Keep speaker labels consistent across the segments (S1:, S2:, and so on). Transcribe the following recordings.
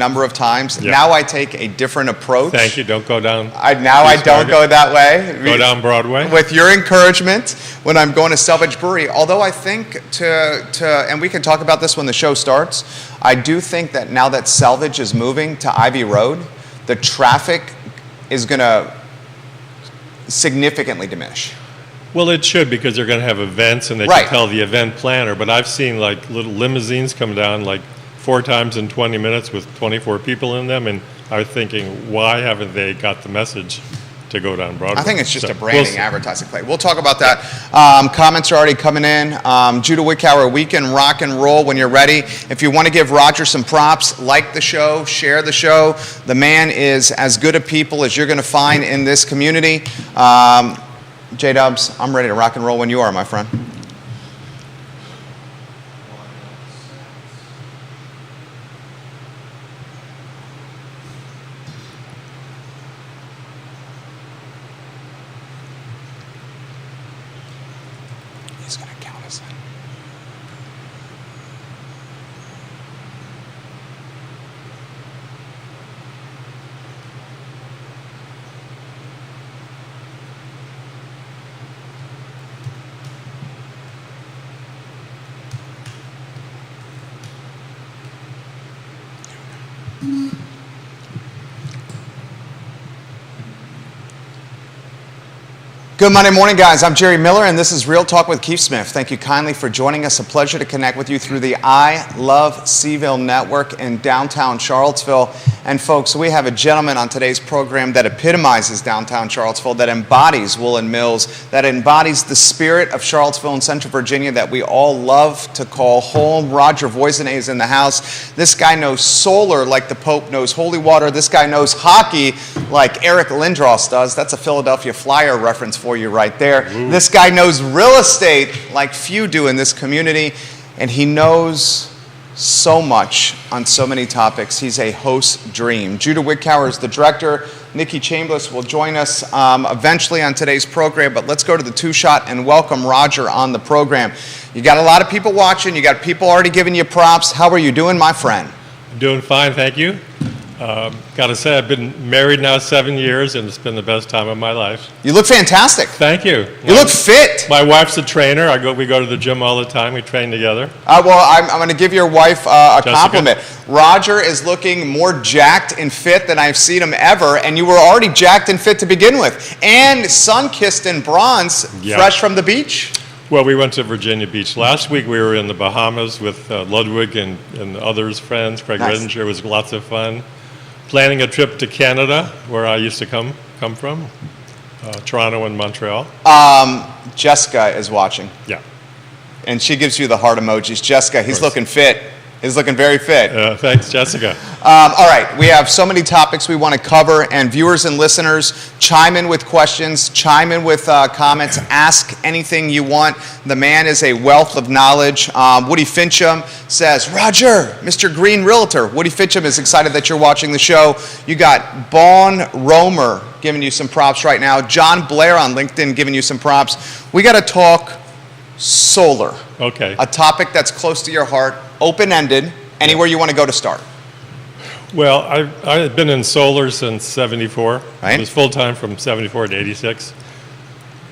S1: number of times.
S2: Yeah.
S1: Now I take a different approach.
S2: Thank you. Don't go down.
S1: I don't go that way.
S2: Go down Broadway.
S1: With your encouragement, when I'm going to Selvage Brewery, although I think and we can talk about this when the show starts, I do think that now that Selvage is moving to Ivy Road, the traffic is going to significantly diminish.
S2: Well, it should, because they're going to have events and they
S1: Right.
S2: can tell the event planner. But I've seen like little limousines come down like 4 times in 20 minutes with 24 people in them, and I was thinking, why haven't they got the message to go down Broadway?
S1: I think it's just
S2: So,
S1: a branding,
S2: we'll see.
S1: advertising play. We'll talk about that. Comments are already coming in. Judah Wickower, Weekend Rock and Roll, when you're ready. If you want to give Roger some props, like the show, share the show. The man is as good a people as you're going to find in this community. J-Dubs, I'm ready to rock and roll when you are, my friend. He's going to count us in. Good Monday morning, guys. I'm Jerry Miller, and this is Real Talk with Keith Smith. Thank you kindly for joining us. A pleasure to connect with you through the I Love Seville Network in downtown Charlottesville. And folks, we have a gentleman on today's program that epitomizes downtown Charlottesville, that embodies Woolen Mills, that embodies the spirit of Charlottesville and Central Virginia that we all love to call home. Roger Voisinay is in the house. This guy knows solar like the Pope knows holy water. This guy knows hockey like Eric Lindros does. That's a Philadelphia Flyer reference for you right there. Ooh. This guy knows real estate like few do in this community, and he knows so much on so many topics. He's a host's dream. Judah Wickower is the director. Nikki Chambliss will join us eventually on today's program, but let's go to the two-shot and welcome Roger on the program. You got a lot of people watching. You got people already giving you props. How are you doing, my friend?
S2: I'm doing fine, thank you. Got to say, I've been married now 7 years, and it's been the best time of my life.
S1: You look fantastic.
S2: Thank you.
S1: You look fit.
S2: My wife's a trainer. We go to the gym all the time. We train together.
S1: Well, I'm going to give your wife a compliment. Roger is looking more jacked and fit than I've seen him ever, and you were already jacked and fit to begin with. And sun-kissed in bronze, fresh from the beach.
S2: Well, we went to Virginia Beach. Last week we were in the Bahamas with Ludwig and others, friends. Craig Redinger. It was lots of fun. Planning a trip to Canada, where I used to come from, Toronto and Montreal.
S1: Jessica is watching.
S2: Yeah.
S1: And she gives you the heart emojis. Jessica, he's looking fit. He's looking very fit.
S2: Thanks, Jessica.
S1: All right, we have so many topics we want to cover, and viewers and listeners, chime in with questions, chime in with comments, ask anything you want. The man is a wealth of knowledge. Woody Fincham says, Roger, Mr. Green Realtor. Woody Fincham is excited that you're watching the show. You got Bawn Romer giving you some props right now. John Blair on LinkedIn giving you some props. We got to talk solar.
S2: Okay.
S1: A topic that's close to your heart, open-ended, anywhere you want to go to start.
S2: Well, I've been in solar since 74.
S1: Right.
S2: I was full-time from 74 to 86.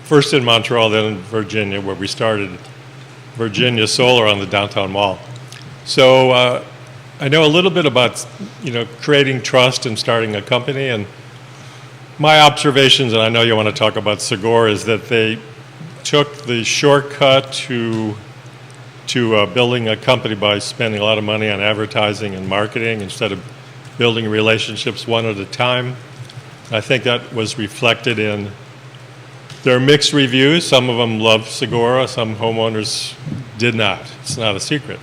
S2: First in Montreal, then in Virginia, where we started Virginia Solar on the downtown mall. So I know a little bit about, creating trust and starting a company. And my observations, and I know you want to talk about Segura, is that they took the shortcut to building a company by spending a lot of money on advertising and marketing instead of building relationships one at a time. I think that was reflected in their mixed reviews. Some of them loved Segura, some homeowners did not. It's not a secret.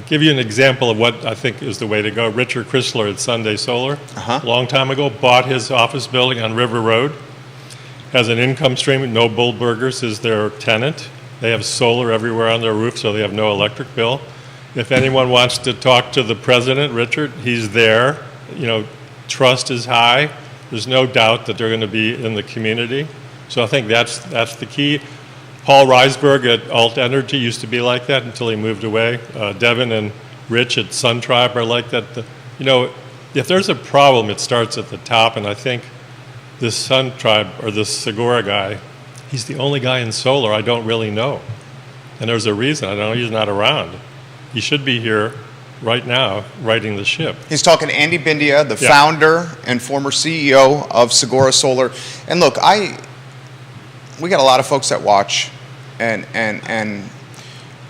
S2: Give you an example of what I think is the way to go. Richard Chrysler at Sunday Solar, a long time ago, bought his office building on River Road, has an income stream. No Bull Burgers is their tenant. They have solar everywhere on their roof, so they have no electric bill. If anyone wants to talk to the president, Richard, he's there. Trust is high. There's no doubt that they're going to be in the community. So I think that's the key. Paul Reisberg at Alt Energy used to be like that until he moved away. Devin and Rich at Sun Tribe are like that. You know, if there's a problem, it starts at the top, and I think this Sun Tribe, or this Segura guy, he's the only guy in solar I don't really know. And there's a reason. I know he's not around. He should be here right now writing the ship.
S1: He's talking to Andy Bindia, the
S2: Yeah.
S1: founder and former CEO of Segura Solar. And look, we got a lot of folks that watch, and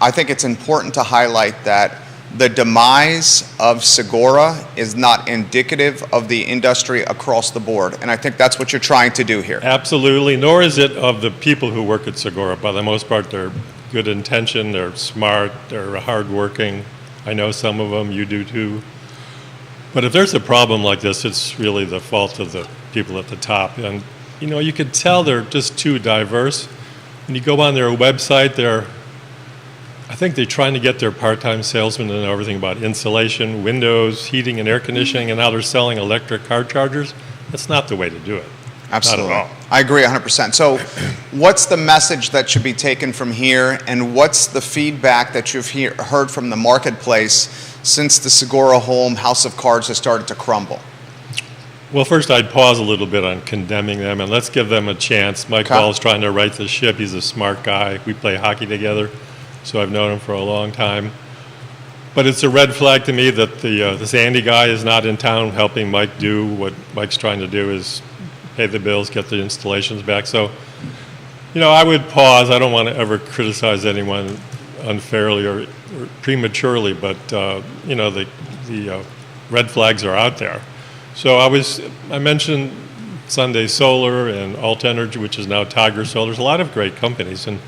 S1: I think it's important to highlight that the demise of Segura is not indicative of the industry across the board. And I think that's what you're trying to do here.
S2: Absolutely, nor is it of the people who work at Segura. By the most part, they're good intention, they're smart, they're hardworking. I know some of them, you do too. But if there's a problem like this, it's really the fault of the people at the top. And, you know, you could tell they're just too diverse. When you go on their website, I think they're trying to get their part-time salesmen to know everything about insulation, windows, heating and air conditioning, and now they're selling electric car chargers. That's not the way to do it.
S1: Absolutely.
S2: Not at all.
S1: I agree 100%. So what's the message that should be taken from here, and what's the feedback that you've heard from the marketplace since the Segura home house of cards has started to crumble?
S2: Well, first I'd pause a little bit on condemning them, and let's give them a chance. Mike
S1: Okay.
S2: Ball's trying to right the ship. He's a smart guy. We play hockey together, so I've known him for a long time. But it's a red flag to me that this Andy guy is not in town helping Mike do what Mike's trying to do, is pay the bills, get the installations back. So, you know, I would pause. I don't want to ever criticize anyone unfairly or prematurely, but, you know, the red flags are out there. So I mentioned Sunday Solar and Alt Energy, which is now Tiger Solar. There's a lot of great companies, and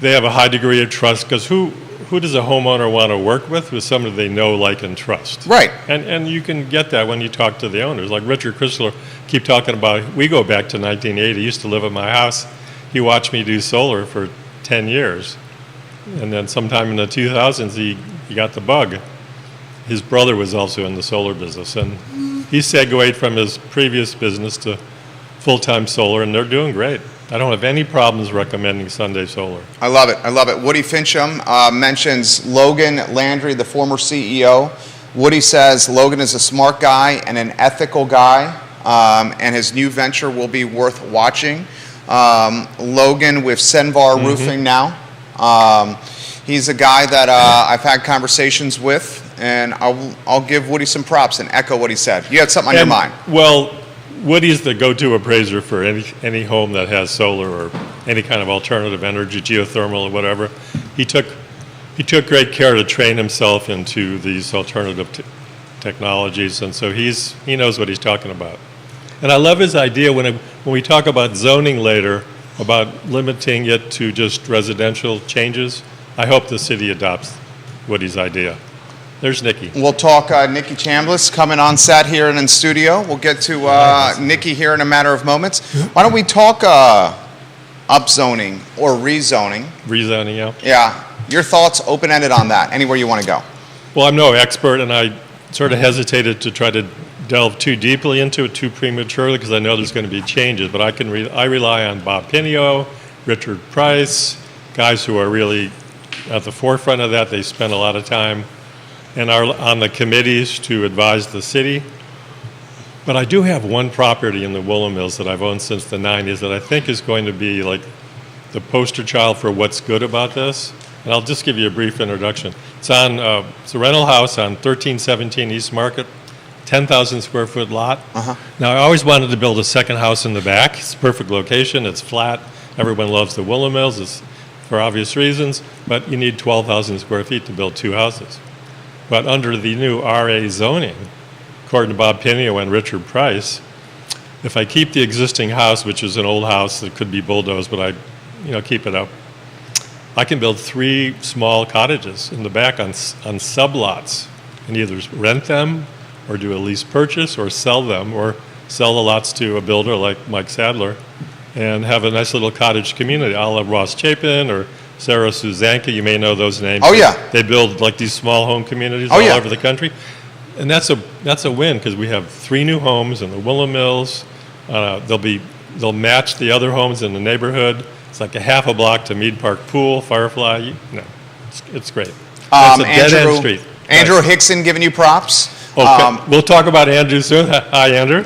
S2: they have a high degree of trust, because who does a homeowner want to work with somebody they know, like, and trust?
S1: Right.
S2: And you can get that when you talk to the owners. Like Richard Chrysler, keep talking about, we go back to 1980. He used to live at my house. He watched me do solar for 10 years. And then sometime in the 2000s, he got the bug. His brother was also in the solar business, and he segued from his previous business to full-time solar, and they're doing great. I don't have any problems recommending Sunday Solar.
S1: I love it. I love it. Woody Fincham mentions Logan Landry, the former CEO. Woody says Logan is a smart guy and an ethical guy, and his new venture will be worth watching. Logan with Senvar Roofing now. He's a guy that I've had conversations with, and I'll give Woody some props and echo what he said. You had something on your mind.
S2: Well, Woody's the go-to appraiser for any home that has solar or any kind of alternative energy, geothermal or whatever. He took great care to train himself into these alternative technologies, and so he knows what he's talking about. And I love his idea when we talk about zoning later, about limiting it to just residential changes. I hope the city adopts Woody's idea. There's Nikki.
S1: We'll talk Nikki Chambliss coming on set here and in studio. We'll get to Nikki here in a matter of moments. Why don't we talk upzoning or rezoning?
S2: Rezoning, yeah.
S1: Yeah. Your thoughts, open-ended on that, anywhere you want to go.
S2: Well, I'm no expert, and I sort of hesitated to try to delve too deeply into it too prematurely, because I know there's going to be changes, but I rely on Bob Pinio, Richard Price, guys who are really at the forefront of that. They spend a lot of time and are on the committees to advise the city. But I do have one property in the Woolen Mills that I've owned since the 90s that I think is going to be like the poster child for what's good about this. And I'll just give you a brief introduction. It's a rental house on 1317 East Market, 10,000 square foot lot. Now, I always wanted to build a second house in the back. It's a perfect location. It's flat. Everyone loves the Woolen Mills. It's for obvious reasons, but you need 12,000 square feet to build two houses. But under the new RA zoning, according to Bob Pinio and Richard Price, if I keep the existing house, which is an old house that could be bulldozed, but I keep it up, I can build 3 small cottages in the back on sublots and either rent them or do a lease purchase or sell them or sell the lots to a builder like Mike Sadler and have a nice little cottage community, a la Ross Chapin or Sarah Suzanka. You may know those names.
S1: Oh, yeah.
S2: They build like these small home communities
S1: Oh,
S2: all
S1: yeah.
S2: over the country. And that's a win, because we have 3 new homes in the Woolen Mills. They'll match the other homes in the neighborhood. It's like a half a block to Mead Park Pool, Firefly. It's great. That's a dead-end street.
S1: Andrew Hickson giving you props.
S2: Okay. We'll talk about Andrew soon. Hi, Andrew.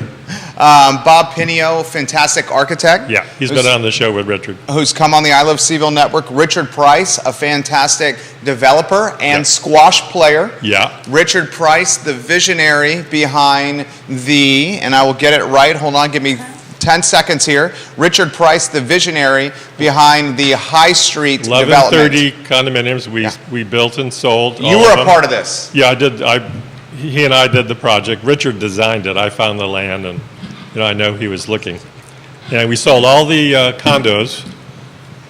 S1: Bob Pinio, fantastic architect.
S2: Yeah, he's been on the show with Richard.
S1: Who's come on the I Love Seville Network. Richard Price, a fantastic developer and squash player.
S2: Yeah.
S1: Richard Price, the visionary behind and I will get it right, hold on, give me 10 seconds here. Richard Price, the visionary behind the High Street development.
S2: 1130 condominiums we built and sold.
S1: You were a part of this.
S2: Yeah, I did. He and I did the project. Richard designed it. I found the land, and I know he was looking. And we sold all the condos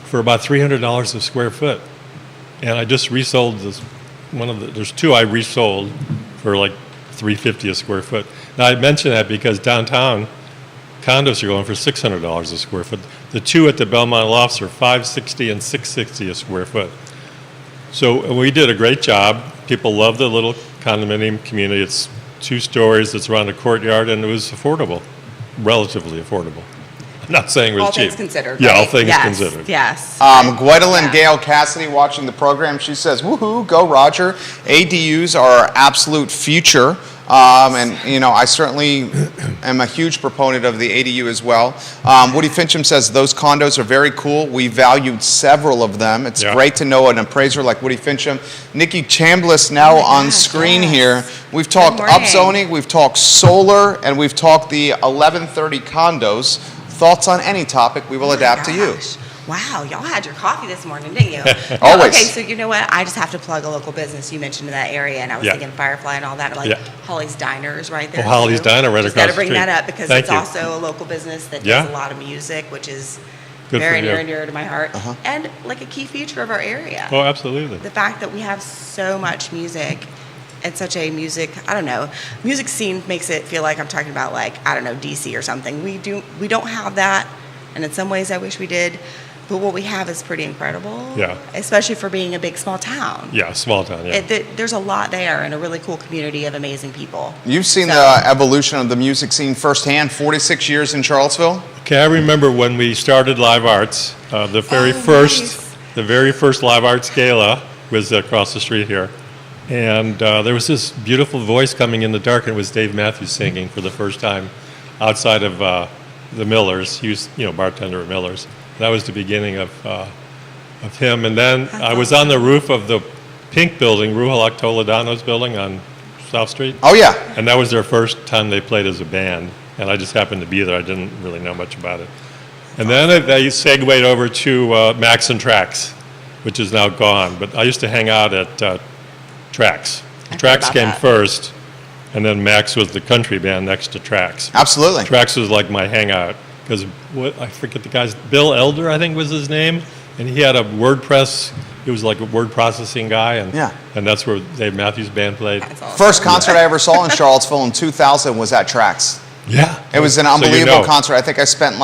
S2: for about $300 a square foot. And I just resold this. There's two I resold for like $350 a square foot. Now I mention that because downtown condos are going for $600 a square foot. The two at the Belmont Lofts are $560 and $660 a square foot. So we did a great job. People love the little condominium community. It's 2 stories. It's around a courtyard, and it was affordable, relatively affordable. I'm not saying it was
S3: all
S2: cheap.
S3: Things considered.
S2: Yeah,
S3: right?
S2: all things
S3: yes,
S2: considered.
S3: Yes.
S1: Gwendolyn Gale Cassidy watching the program. She says, woohoo, go Roger. ADUs are our absolute future. And I certainly am a huge proponent of the ADU as well. Woody Fincham says those condos are very cool. We valued several of them. It's great to know an appraiser like Woody Fincham. Nikki Chambliss now on screen here. We've talked upzoning, we've talked solar, and we've talked the 1130 condos. Thoughts on any topic, we will adapt to you.
S3: Wow, y'all had your coffee this morning, didn't you?
S1: Always.
S3: Okay, so you know what? I just have to plug a local business you mentioned in that area, and I was thinking Firefly and all that. Like Holly's Diner is right there.
S2: Oh, Holly's Diner right
S3: just
S2: across
S3: the street. Got to bring that up because it's
S2: you.
S3: also a local business that does a lot of music, which is very near and dear to my heart, and like a key feature of our area.
S2: Oh, absolutely.
S3: The fact that we have so much music and such a music scene makes it feel like I'm talking about DC or something. We don't have that, and in some ways I wish we did. But what we have is pretty incredible. Yeah. Especially for being a big, small town.
S2: Yeah, small town, yeah.
S3: There's a lot there and a really cool community of amazing people.
S1: You've seen the evolution of the music scene firsthand, 46 years in Charlottesville?
S2: Okay, I remember when we started Live Arts, the very first Live Arts Gala was across the street here. And there was this beautiful voice coming in the dark, and it was Dave Matthews singing for the first time outside of the Millers. He was, bartender at Millers. That was the beginning of him. And then I was on the roof of the Pink building, Ruhalak Toledano's building on South Street.
S1: Oh, yeah.
S2: And that was their first time they played as a band. And I just happened to be there. I didn't really know much about it. And then they segued over to Max and Trax, which is now gone. But I used to hang out at Trax. Trax came first, and then Max was the country band next to Trax.
S1: Absolutely.
S2: Trax was like my hangout. Because I forget the guy's, Bill Elder, I think was his name, and he had a WordPress. He was like a word processing guy, and that's where Dave Matthews Band played.
S3: Awesome.
S1: First concert I ever saw in Charlottesville in 2000 was at Trax.
S2: Yeah,
S1: it was an unbelievable concert. I think I spent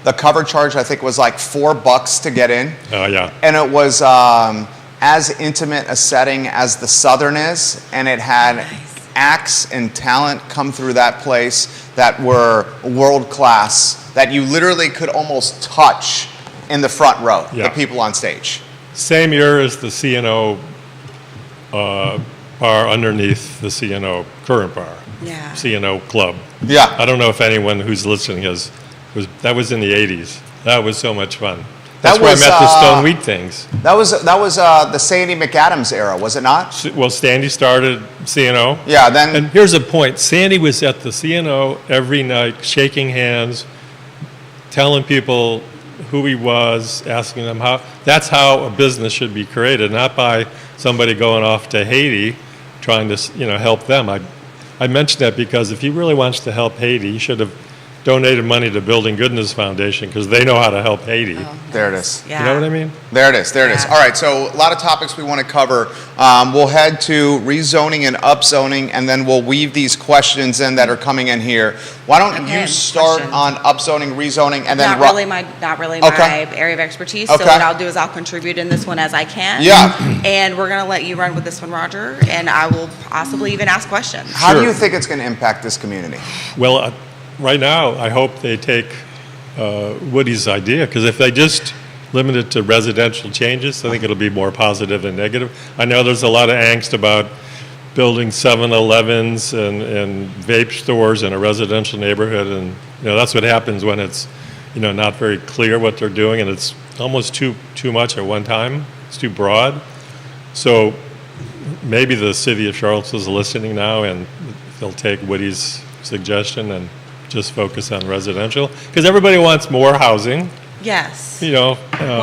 S1: the cover charge. I think was $4 to get in.
S2: Oh yeah,
S1: and it was as intimate a setting as the Southern is, and it had acts and talent come through that place that were world class. That you literally could almost touch in the front row, the people on stage.
S2: Same year as the CNO bar underneath the CNO current bar.
S3: Yeah.
S2: CNO Club.
S1: Yeah.
S2: I don't know if anyone who's listening that was in the 80s. That was so much fun. That's where I met the Stone Wheat Things.
S1: That was the Sandy McAdams era, was it not?
S2: Well, Sandy started CNO.
S1: Yeah, then.
S2: And here's a point. Sandy was at the CNO every night, shaking hands, telling people who he was, asking them how. That's how a business should be created, not by somebody going off to Haiti trying to help them. I mentioned that because if he really wants to help Haiti, he should have donated money to Building Goodness Foundation because they know how to help Haiti.
S3: Oh,
S1: there it is.
S3: Yeah.
S2: You know what I mean?
S1: There it is. There it is. All right, so a lot of topics we want to cover. We'll head to rezoning and upzoning, and then we'll weave these questions in that are coming in here. Why don't you start on upzoning, rezoning, and then...
S3: Not really my area of expertise, so what I'll do is I'll contribute in this one as I can.
S1: Yeah.
S3: And we're going to let you run with this one, Roger, and I will possibly even ask questions.
S1: How do you think it's going to impact this community?
S2: Well, right now, I hope they take Woody's idea, because if they just limit it to residential changes, I think it'll be more positive than negative. I know there's a lot of angst about building 7-Elevens and vape stores in a residential neighborhood, and that's what happens when it's not very clear what they're doing, and it's almost too much at one time. It's too broad. So maybe the city of Charlottesville is listening now, and they'll take Woody's suggestion and just focus on residential, because everybody wants more housing.
S3: Yes.
S2: Well,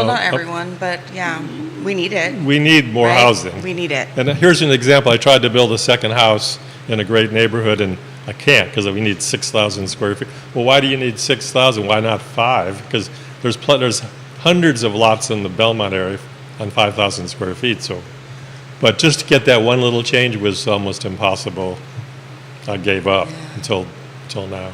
S3: not everyone, but yeah, we need it.
S2: We need more
S3: right?
S2: housing.
S3: We need it.
S2: And here's an example. I tried to build a second house in a great neighborhood, and I can't because we need 6,000 square feet. Well, why do you need 6,000? Why not 5? Because there's hundreds of lots in the Belmont area on 5,000 square feet. So, but just to get that one little change was almost impossible. I gave up until now.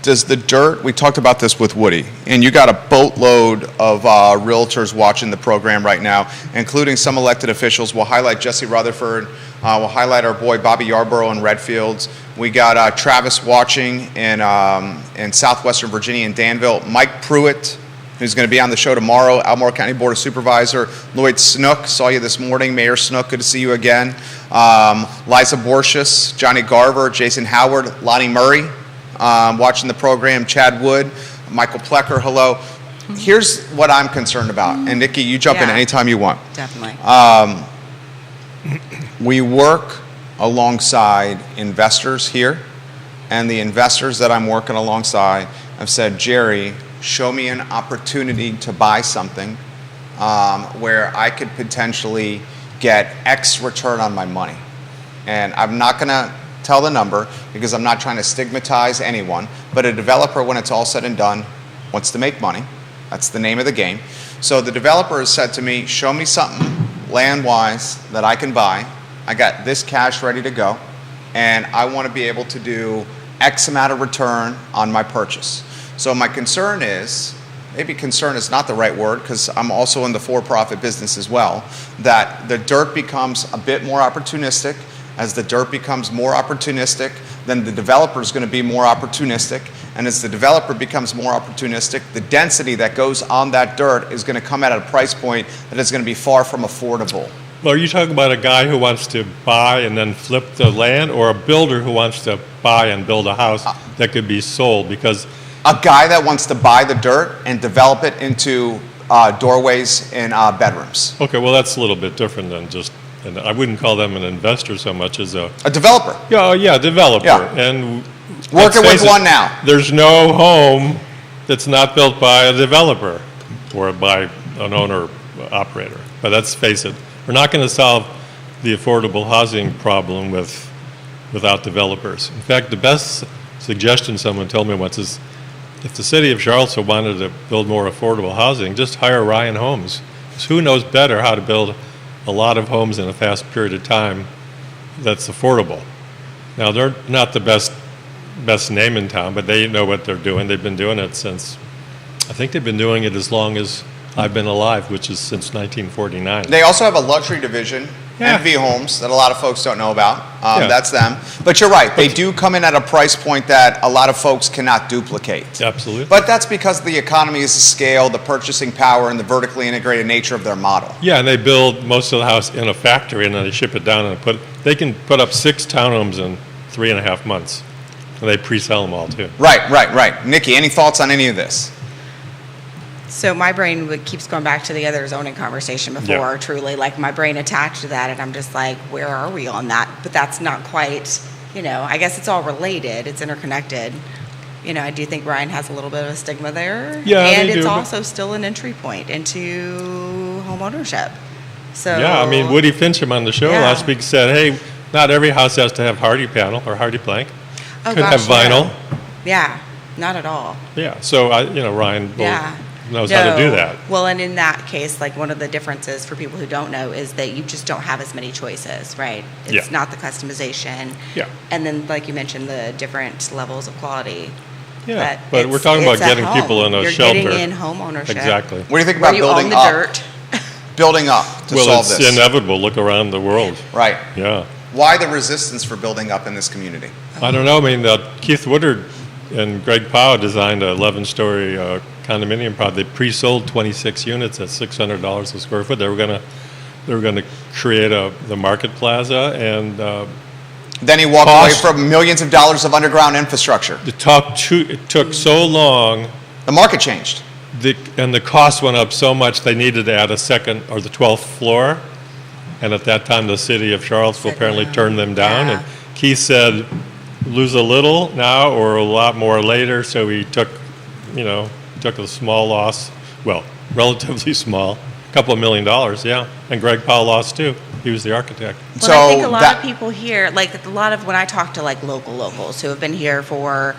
S1: Does the dirt, we talked about this with Woody, and you got a boatload of realtors watching the program right now, including some elected officials. We'll highlight Jesse Rutherford. We'll highlight our boy Bobby Yarborough in Redfields. We got Travis watching in Southwestern Virginia in Danville. Mike Pruitt, who's going to be on the show tomorrow, Albemarle County Board of Supervisor. Lloyd Snook, saw you this morning. Mayor Snook, good to see you again. Liza Borsius, Johnny Garver, Jason Howard, Lonnie Murray. Watching the program, Chad Wood, Michael Plecker, hello. Here's what I'm concerned about, and Nikki, you jump in anytime you want.
S3: Definitely.
S1: We work alongside investors here, and the investors that I'm working alongside have said, Jerry, show me an opportunity to buy something where I could potentially get X return on my money. And I'm not going to tell the number because I'm not trying to stigmatize anyone, but a developer, when it's all said and done, wants to make money. That's the name of the game. So the developer has said to me, show me something land-wise that I can buy. I got this cash ready to go, and I want to be able to do X amount of return on my purchase. So my concern is, maybe concern is not the right word because I'm also in the for-profit business as well, that the dirt becomes a bit more opportunistic. As the dirt becomes more opportunistic, then the developer is going to be more opportunistic. And as the developer becomes more opportunistic, the density that goes on that dirt is going to come at a price point that is going to be far from affordable.
S2: Well, are you talking about a guy who wants to buy and then flip the land, or a builder who wants to buy and build a house that could be sold? Because
S1: a guy that wants to buy the dirt and develop it into doorways and bedrooms.
S2: Okay, well, that's a little bit different than just, and I wouldn't call them an investor so much as a
S1: developer.
S2: Yeah, developer.
S1: Yeah.
S2: And
S1: working with one now.
S2: There's no home that's not built by a developer or by an owner operator. But let's face it, we're not going to solve the affordable housing problem without developers. In fact, the best suggestion someone told me once is, if the city of Charlottesville wanted to build more affordable housing, just hire Ryan Homes. Because who knows better how to build a lot of homes in a fast period of time that's affordable. Now, they're not the best name in town, but they know what they're doing. They've been doing it since, I think they've been doing it as long as I've been alive, which is since 1949.
S1: They also have a luxury division,
S2: Yeah.
S1: MV Homes, that a lot of folks don't know about.
S2: Yeah.
S1: That's them. But you're right, they do come in at a price point that a lot of folks cannot duplicate.
S2: Absolutely.
S1: But that's because the economy is the scale, the purchasing power, and the vertically integrated nature of their model.
S2: Yeah, and they build most of the house in a factory, and then they ship it down, and they can put up 6 townhomes in 3.5 months. And they pre-sell them all, too.
S1: Right. Nikki, any thoughts on any of this?
S3: So my brain keeps going back to the other zoning conversation before,
S2: Yeah.
S3: truly. Like, my brain attached to that, and I'm just like, where are we on that? But that's not quite, I guess it's all related. It's interconnected. I do think Ryan has a little bit of a stigma there.
S2: Yeah,
S3: and
S2: they
S3: it's
S2: do, but-
S3: also still an entry point into home ownership. So
S2: Yeah, I mean, Woody Fincham on the show
S3: Yeah.
S2: last week said, hey, not every house has to have hardy panel or hardy plank.
S3: Oh,
S2: Could have
S3: gosh,
S2: vinyl.
S3: Yeah, not at all.
S2: Yeah, so, Ryan
S3: Yeah.
S2: knows how to do
S3: No.
S2: that.
S3: Well, and in that case, like, one of the differences for people who don't know is that you just don't have as many choices, right? It's
S2: Yeah.
S3: not the customization.
S2: Yeah.
S3: And then, like you mentioned, the different levels of quality.
S2: Yeah, but we're talking about
S3: it's a
S2: getting
S3: home.
S2: people in a
S3: You're
S2: shelter.
S3: getting in home ownership.
S2: Exactly.
S1: What do you think
S3: Where
S1: about
S3: you own
S1: building
S3: the
S1: up?
S3: dirt.
S1: Building up to
S2: Well,
S1: solve
S2: it's
S1: this.
S2: inevitable. Look around the world.
S1: Right.
S2: Yeah.
S1: Why the resistance for building up in this community?
S2: I don't know. I mean, Keith Woodard and Greg Powell designed an 11-story condominium project. They pre-sold 26 units at $600 a square foot. They were going to They were going to create the Market Plaza, and
S1: Then he walked
S2: Cost-
S1: away from millions of dollars of underground infrastructure.
S2: it took so long,
S1: The market changed.
S2: and the cost went up so much, they needed to add a second, or the 12th floor, and at that time, the city of Charlottesville
S3: Said
S2: apparently
S3: no.
S2: turned them down,
S3: Yeah.
S2: and Keith said, lose a little now or a lot more later, so he took a small loss, well, relatively small, a couple of $1 million, yeah, and Greg Powell lost too. He was the architect.
S3: Well, I think a lot of people here, like a lot of when I talk to like locals who have been here for,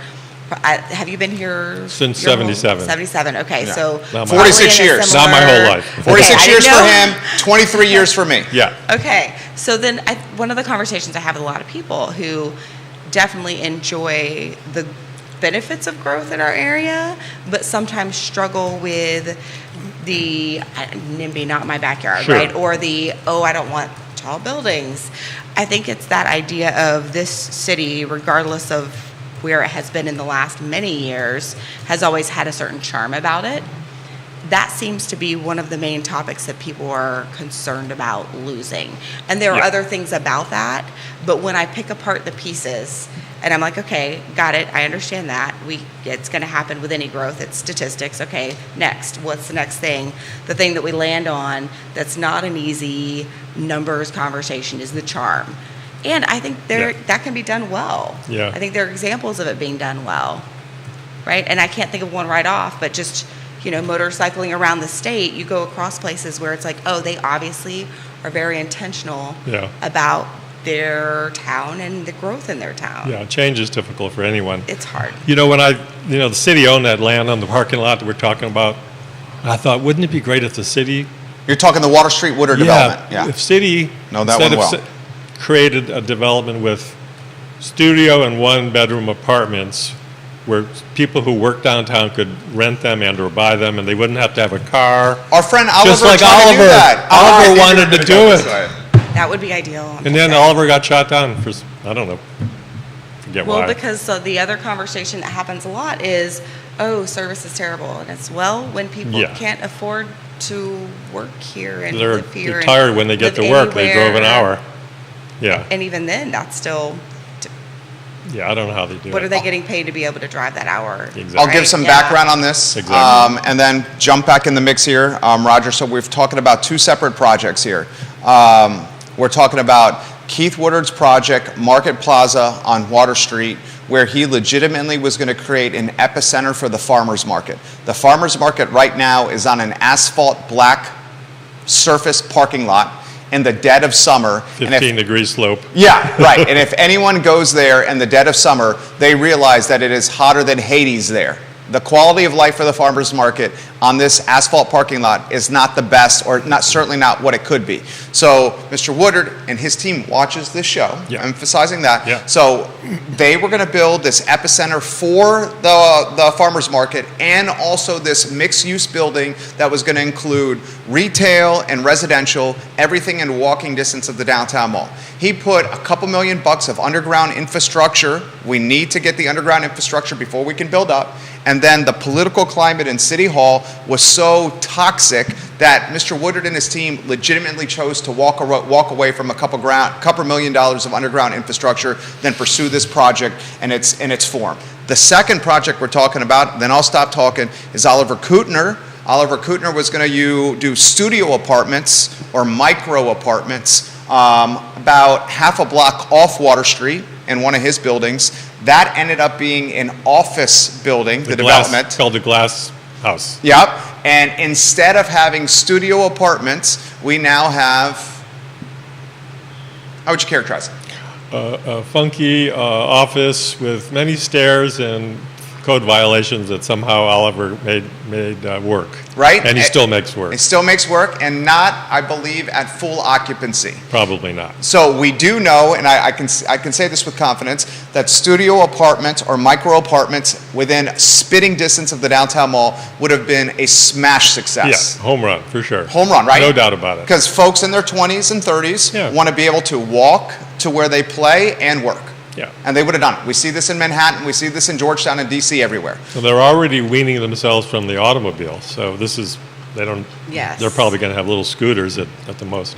S3: have you been here
S2: Since
S3: your whole-
S2: 77.
S3: 77. Okay,
S1: Yeah.
S3: so
S2: Not my-
S3: probably
S1: 46
S3: in a
S1: years.
S2: Not my whole
S3: similar-
S2: life.
S1: 46
S3: Okay, I
S1: years
S3: didn't
S1: for
S3: know.
S1: him, 23 years for me.
S2: Yeah.
S3: Okay, so then one of the conversations I have with a lot of people who definitely enjoy the benefits of growth in our area, but sometimes struggle with the NIMBY, not my backyard,
S2: Sure.
S3: right? Or I don't want tall buildings. I think it's that idea of this city, regardless of where it has been in the last many years, has always had a certain charm about it. That seems to be one of the main topics that people are concerned about losing. And there are
S2: Yeah.
S3: other things about that, but when I pick apart the pieces and I'm like, okay, got it, I understand that. It's going to happen with any growth. It's statistics. Okay, next. What's the next thing? The thing that we land on that's not an easy numbers conversation is the charm. And I think that can be done well.
S2: Yeah.
S3: I think there are examples of it being done well, right? And I can't think of one right off, but just, motorcycling around the state, you go across places where it's like, oh, they obviously are very intentional
S2: Yeah.
S3: about their town and the growth in their town.
S2: Yeah, change is difficult for anyone.
S3: It's hard.
S2: The city owned that land on the parking lot that we're talking about. I thought, wouldn't it be great if the city,
S1: You're talking the Water Street Woodard development. Yeah.
S2: if city
S1: Know that
S2: instead
S1: one
S2: of
S1: well.
S2: created a development with studio and one-bedroom apartments where people who work downtown could rent them and or buy them, and they wouldn't have to have a car.
S1: Our friend Oliver
S2: Just like
S1: tried to do
S2: Oliver.
S1: that.
S2: Oliver
S1: I think
S2: wanted
S1: you're
S2: to
S1: gonna
S2: do
S1: go
S2: it.
S1: this way.
S3: That would be ideal.
S2: And then Oliver got shot down for, I don't know, forget
S3: Well,
S2: why.
S3: because the other conversation that happens a lot is, oh, service is terrible. And it's, well, when people
S2: Yeah.
S3: can't afford to work here and
S2: They're
S3: live here. and
S2: tired when they get
S3: live
S2: to work. They drove an
S3: anywhere.
S2: hour. Yeah,
S3: And even then, that's still,
S2: yeah, I don't know how they do it.
S3: what are they getting paid to be able to drive that hour?
S2: Exactly.
S1: I'll
S3: right?
S1: give some
S3: Yeah.
S1: background on this,
S2: Exactly.
S1: and then jump back in the mix here, Roger. So we're talking about two separate projects here. We're talking about Keith Woodard's project, Market Plaza on Water Street, where he legitimately was going to create an epicenter for the farmers market. The farmers market right now is on an asphalt black surface parking lot in the dead of summer. And if
S2: 15-degree slope.
S1: Yeah, right. And if anyone goes there in the dead of summer, they realize that it is hotter than Hades there. The quality of life for the farmers market on this asphalt parking lot is not the best, or certainly not what it could be. So Mr. Woodard and his team watches this show,
S2: Yeah.
S1: emphasizing that.
S2: Yeah.
S1: So they were going to build this epicenter for the farmers market, and also this mixed-use building that was going to include retail and residential, everything in walking distance of the downtown mall. He put a couple $1 million of underground infrastructure. We need to get the underground infrastructure before we can build up. And then the political climate in City Hall was so toxic that Mr. Woodard and his team legitimately chose to walk away from a couple $1 million of underground infrastructure, then pursue this project in its form. The second project we're talking about, then I'll stop talking, is Oliver Kutner. Oliver Kutner was going to do studio apartments or micro apartments about half a block off Water Street in one of his buildings. That ended up being an office building, the development.
S2: Called the Glass House.
S1: Yep. And instead of having studio apartments, we now have, how would you characterize it?
S2: A funky office with many stairs and code violations that somehow Oliver made work.
S1: Right.
S2: And he still makes work.
S1: It still makes work, and not, I believe, at full occupancy.
S2: Probably not.
S1: So we do know, and I can say this with confidence, that studio apartments or micro apartments within spitting distance of the downtown mall would have been a smash success.
S2: Yeah, home run, for sure.
S1: Home run, right?
S2: No doubt about it.
S1: Because folks in their 20s and 30s
S2: Yeah.
S1: want to be able to walk to where they play and work.
S2: Yeah.
S1: And they would have done it. We see this in Manhattan, we see this in Georgetown and DC, everywhere.
S2: So they're already weaning themselves from the automobile. So this is,
S3: Yes.
S2: they're probably going to have little scooters at the most.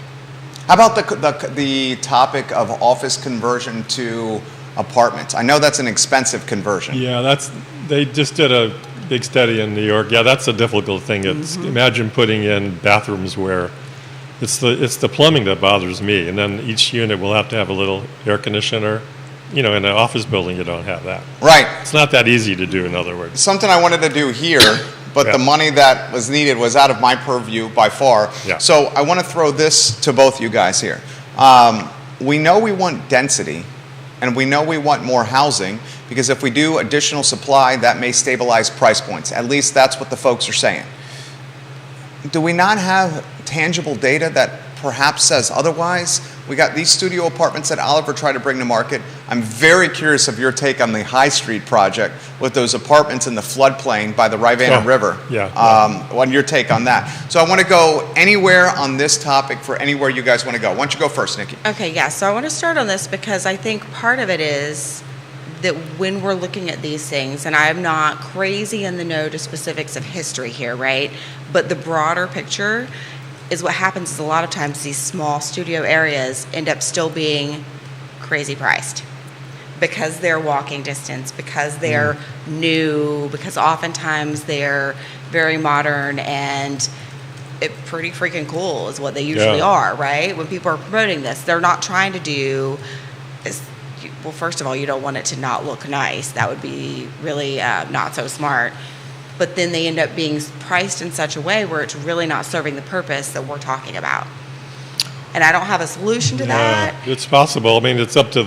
S1: How about the topic of office conversion to apartments? I know that's an expensive conversion.
S2: Yeah, they just did a big study in New York. Yeah, that's a difficult thing. It's imagine putting in bathrooms where it's the plumbing that bothers me, and then each unit will have to have a little air conditioner. In an office building, you don't have that.
S1: Right.
S2: It's not that easy to do, in other words.
S1: Something I wanted to do here, but
S2: Yeah.
S1: the money that was needed was out of my purview by far.
S2: Yeah.
S1: So I want to throw this to both you guys here. We know we want density, and we know we want more housing, because if we do additional supply, that may stabilize price points. At least that's what the folks are saying. Do we not have tangible data that perhaps says otherwise? We got these studio apartments that Oliver tried to bring to market. I'm very curious of your take on the High Street project with those apartments in the floodplain by the Rivanna
S2: Oh,
S1: River.
S2: yeah.
S1: On your take on that. So I want to go anywhere on this topic for anywhere you guys want to go. Why don't you go first, Nikki?
S3: Okay, yeah. So I want to start on this because I think part of it is that when we're looking at these things, and I'm not crazy in the know to specifics of history here, right? But the broader picture is what happens is a lot of times these small studio areas end up still being crazy priced because they're walking distance, because they're new, because oftentimes they're very modern and pretty freaking cool is what they usually
S2: Yeah.
S3: are, right? When people are promoting this, they're not trying to do this. Well, first of all, you don't want it to not look nice. That would be really not so smart. But then they end up being priced in such a way where it's really not serving the purpose that we're talking about. And I don't have a solution to that.
S2: It's possible. I mean, it's up to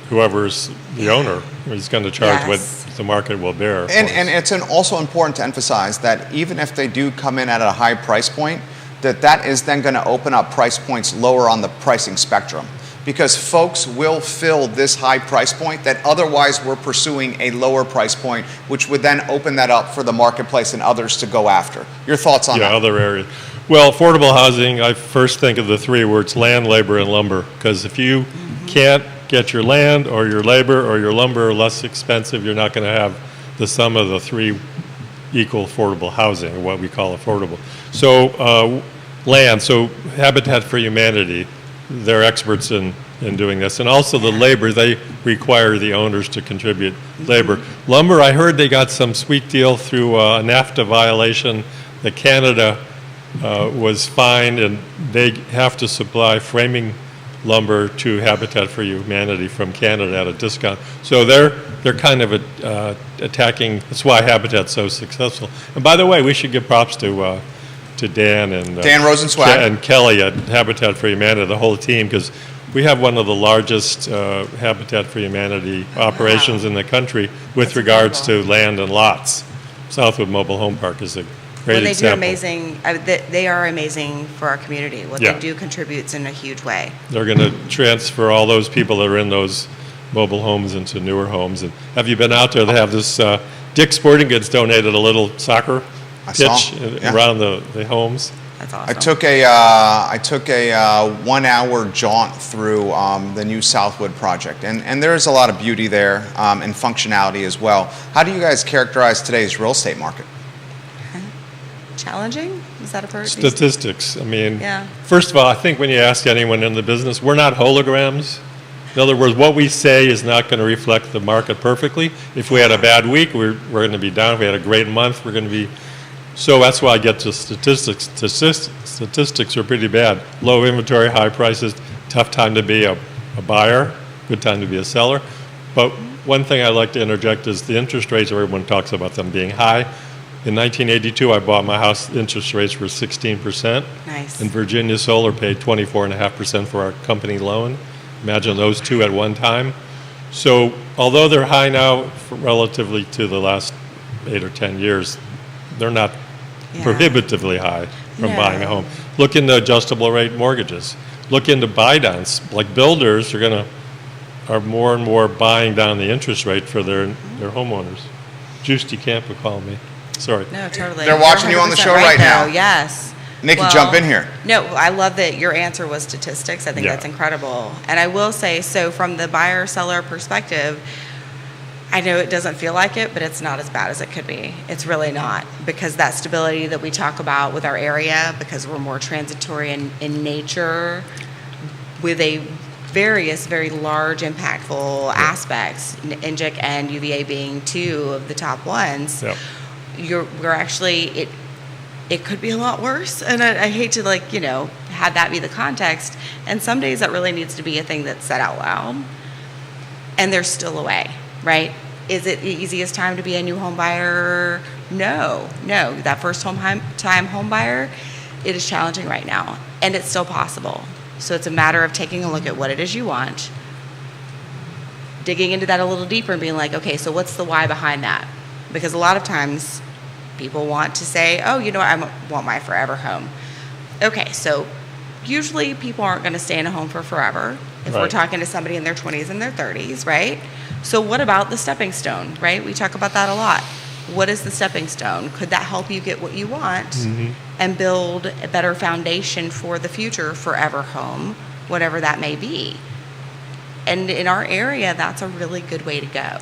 S2: whoever's the owner. He's going to charge
S3: Yes.
S2: what the market will bear. of
S1: And
S2: course.
S1: it's also important to emphasize that even if they do come in at a high price point, that is then going to open up price points lower on the pricing spectrum. Because folks will fill this high price point that otherwise we're pursuing a lower price point, which would then open that up for the marketplace and others to go after. Your thoughts on
S2: Yeah,
S1: that?
S2: other areas. Well, affordable housing, I first think of the three words: land, labor, and lumber. Because if you can't get your land or your labor or your lumber less expensive, you're not going to have the sum of the three equal affordable housing, or what we call affordable. So land, so Habitat for Humanity, they're experts in doing this. And also the labor, they require the owners to contribute labor. Lumber, I heard they got some sweet deal through a NAFTA violation that Canada was fined, and they have to supply framing lumber to Habitat for Humanity from Canada at a discount. So they're kind of attacking. That's why Habitat's so successful. And by the way, we should give props to Dan and
S1: Dan Rosenzweig.
S2: and Kelly at Habitat for Humanity, the whole team, because we have one of the largest Habitat for Humanity operations in the country with
S3: That's
S2: regards
S3: incredible.
S2: to land and lots. Southwood Mobile Home Park is a great
S3: Well, they
S2: example.
S3: do amazing. They are amazing for our community. What
S2: Yeah.
S3: they do contributes in a huge way.
S2: They're going to transfer all those people that are in those mobile homes into newer homes. And have you been out there? They have this, Dick's Sporting Goods donated a little soccer
S1: I saw,
S2: pitch
S1: yeah.
S2: around the homes.
S3: That's awesome.
S1: I took a 1 hour jaunt through the new Southwood project, and there's a lot of beauty there and functionality as well. How do you guys characterize today's real estate market?
S3: Challenging? Is that a part?
S2: Statistics. I mean,
S3: Yeah.
S2: first of all, I think when you ask anyone in the business, we're not holograms. In other words, what we say is not going to reflect the market perfectly. If we had a bad week, we're going to be down. If we had a great month, we're going to be. So that's why I get to statistics. Statistics are pretty bad. Low inventory, high prices, tough time to be a buyer, good time to be a seller. But one thing I like to interject is the interest rates, everyone talks about them being high. In 1982, I bought my house, interest rates were 16%.
S3: Nice.
S2: And Virginia Solar paid 24.5% for our company loan. Imagine those two at one time. So although they're high now relatively to the last 8 or 10 years, they're not
S3: Yeah.
S2: prohibitively high from
S3: No.
S2: buying a home. Look into adjustable rate mortgages. Look into buy downs. Like builders are more and more buying down the interest rate for their homeowners. Juice DeCampo called me. Sorry.
S3: No, totally.
S1: They're watching you on the
S3: 100%
S1: show right now.
S3: though. Yes.
S1: Nikki, jump in here.
S3: No, I love that your answer was statistics. I think
S2: Yeah.
S3: that's incredible. And I will say, so from the buyer-seller perspective, I know it doesn't feel like it, but it's not as bad as it could be. It's really not, because that stability that we talk about with our area, because we're more transitory in nature, with a various, very large, impactful aspects, NGIC and UVA being two of the top ones,
S2: Yep.
S3: we're actually, it could be a lot worse. And I hate to have that be the context. And some days that really needs to be a thing that's said out loud. And there's still a way, right? Is it the easiest time to be a new home buyer? No. That first time home buyer, it is challenging right now. And it's still possible. So it's a matter of taking a look at what it is you want, digging into that a little deeper and being like, okay, so what's the why behind that? Because a lot of times people want to say, oh, you know what, I want my forever home. Okay, so usually people aren't going to stay in a home for forever if we're
S2: Right.
S3: talking to somebody in their 20s and their 30s, right? So what about the stepping stone, right? We talk about that a lot. What is the stepping stone? Could that help you get what you want and build a better foundation for the future forever home, whatever that may be? And in our area, that's a really good way to go.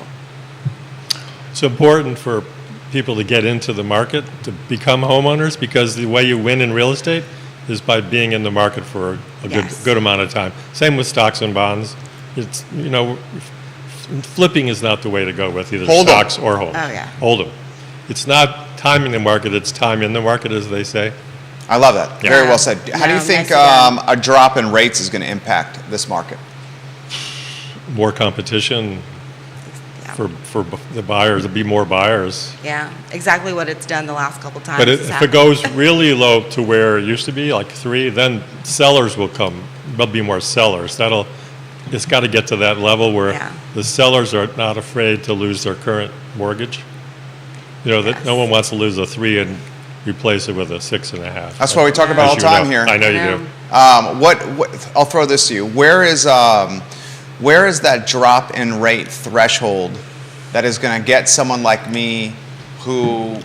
S2: It's important for people to get into the market, to become homeowners, because the way you win in real estate is by being in the market for a
S3: Yes.
S2: good amount of time. Same with stocks and bonds. It's, flipping is not the way to go with either
S1: Hold 'em.
S2: stocks or homes.
S3: Oh, yeah.
S2: Hold them. It's not timing the market, it's time in the market, as they say.
S1: I love that.
S2: Yeah.
S1: Very well said. How do you
S3: No,
S1: think
S3: nice again.
S1: a drop in rates is going to impact this market?
S2: More competition
S3: Yeah.
S2: for the buyers, there'll be more buyers.
S3: Yeah, exactly what it's done the last couple times.
S2: But
S3: It's
S2: if it
S3: happened.
S2: goes really low to where it used to be, like 3, then sellers will come. There'll be more sellers. It's got to get to that level where
S3: Yeah.
S2: the sellers are not afraid to lose their current mortgage. That
S3: Yes.
S2: no one wants to lose a 3 and replace it with a 6.5.
S1: That's what we talk about all the time here.
S2: I know you
S3: I know.
S2: do.
S1: What I'll throw this to you. Where is that drop in rate threshold that is going to get someone like me who,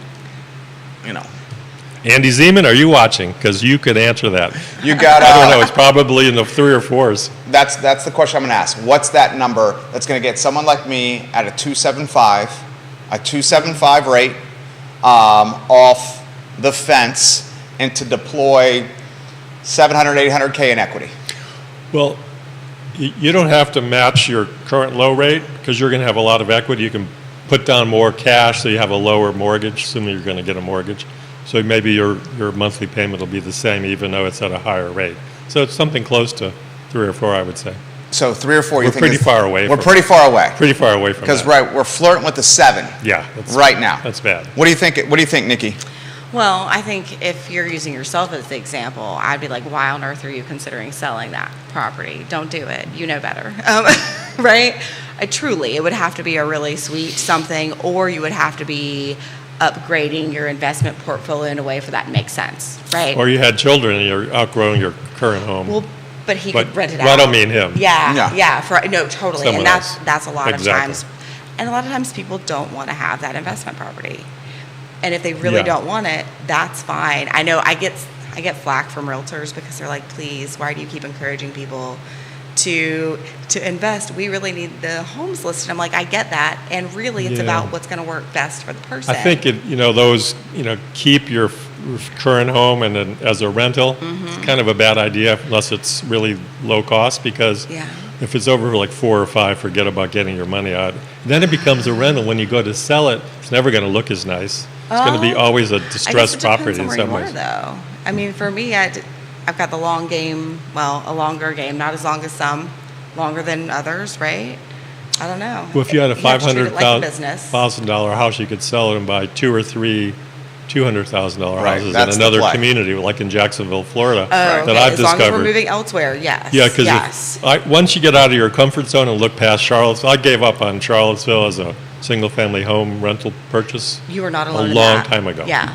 S2: Andy Zeman, are you watching? Because you could answer that.
S1: you got
S2: I don't know. It's probably in the 3 or 4s.
S1: That's the question I'm going to ask. What's that number that's going to get someone like me at a 275 rate off the fence and to deploy 700, 800K in equity?
S2: Well, you don't have to match your current low rate because you're going to have a lot of equity. You can put down more cash so you have a lower mortgage, assuming you're going to get a mortgage. So maybe your monthly payment will be the same even though it's at a higher rate. So it's something close to 3 or 4, I would say.
S1: So 3 or 4, you
S2: We're
S1: think
S2: pretty
S1: is-
S2: far away
S1: We're
S2: from
S1: pretty far away.
S2: Pretty far away from
S1: Because
S2: that.
S1: we're flirting with the 7
S2: Yeah.
S1: right now.
S2: That's bad.
S1: What do you think? What do you think, Nikki?
S3: Well, I think if you're using yourself as the example, I'd be like, why on earth are you considering selling that property? Don't do it. You know better. Right? Truly, it would have to be a really sweet something, or you would have to be upgrading your investment portfolio in a way for that to make sense, right?
S2: Or you had children and you're outgrowing your current home.
S3: Well, but he
S2: But-
S3: could rent it
S2: well,
S3: out.
S2: I don't mean him.
S1: Yeah.
S3: Yeah. No, totally.
S2: Someone
S3: And
S2: else.
S3: that's a lot
S2: Exactly.
S3: of times. And a lot of times people don't want to have that investment property. And if they really
S2: Yeah.
S3: don't want it, that's fine. I know I get flack from realtors because they're like, please, why do you keep encouraging people to invest? We really need the homes listed. I'm like, I get that. And really it's
S2: Yeah.
S3: about what's going to work best for the person.
S2: I think those keep your current home and then as a rental. It's kind of a bad idea unless it's really low cost because
S3: Yeah.
S2: if it's over like 4 or 5, forget about getting your money out. Then it becomes a rental. When you go to sell it, it's never going to look as nice. It's going to be always a
S3: I guess
S2: distressed
S3: it
S2: property
S3: depends on
S2: in
S3: where
S2: some
S3: you
S2: ways.
S3: are, though. I mean, for me, I've got the long game. Well, a longer game, not as long as some, longer than others, right? I don't know.
S2: Well, if you had a
S3: have to treat it like a business.
S2: $500,000 house, you could sell it and buy 2 or 3 $200,000
S1: Right,
S2: houses in
S1: that's the
S2: another
S1: play.
S2: community, like in Jacksonville, Florida,
S3: Oh,
S2: that
S3: okay.
S2: I've
S3: As long as we're
S2: discovered.
S3: moving elsewhere, yes.
S2: Yeah, because
S3: yes.
S2: once you get out of your comfort zone and look past Charlottesville, I gave up on Charlottesville as a single-family home rental purchase.
S3: You were not
S2: a
S3: alone in
S2: long
S3: that.
S2: time ago.
S3: Yeah,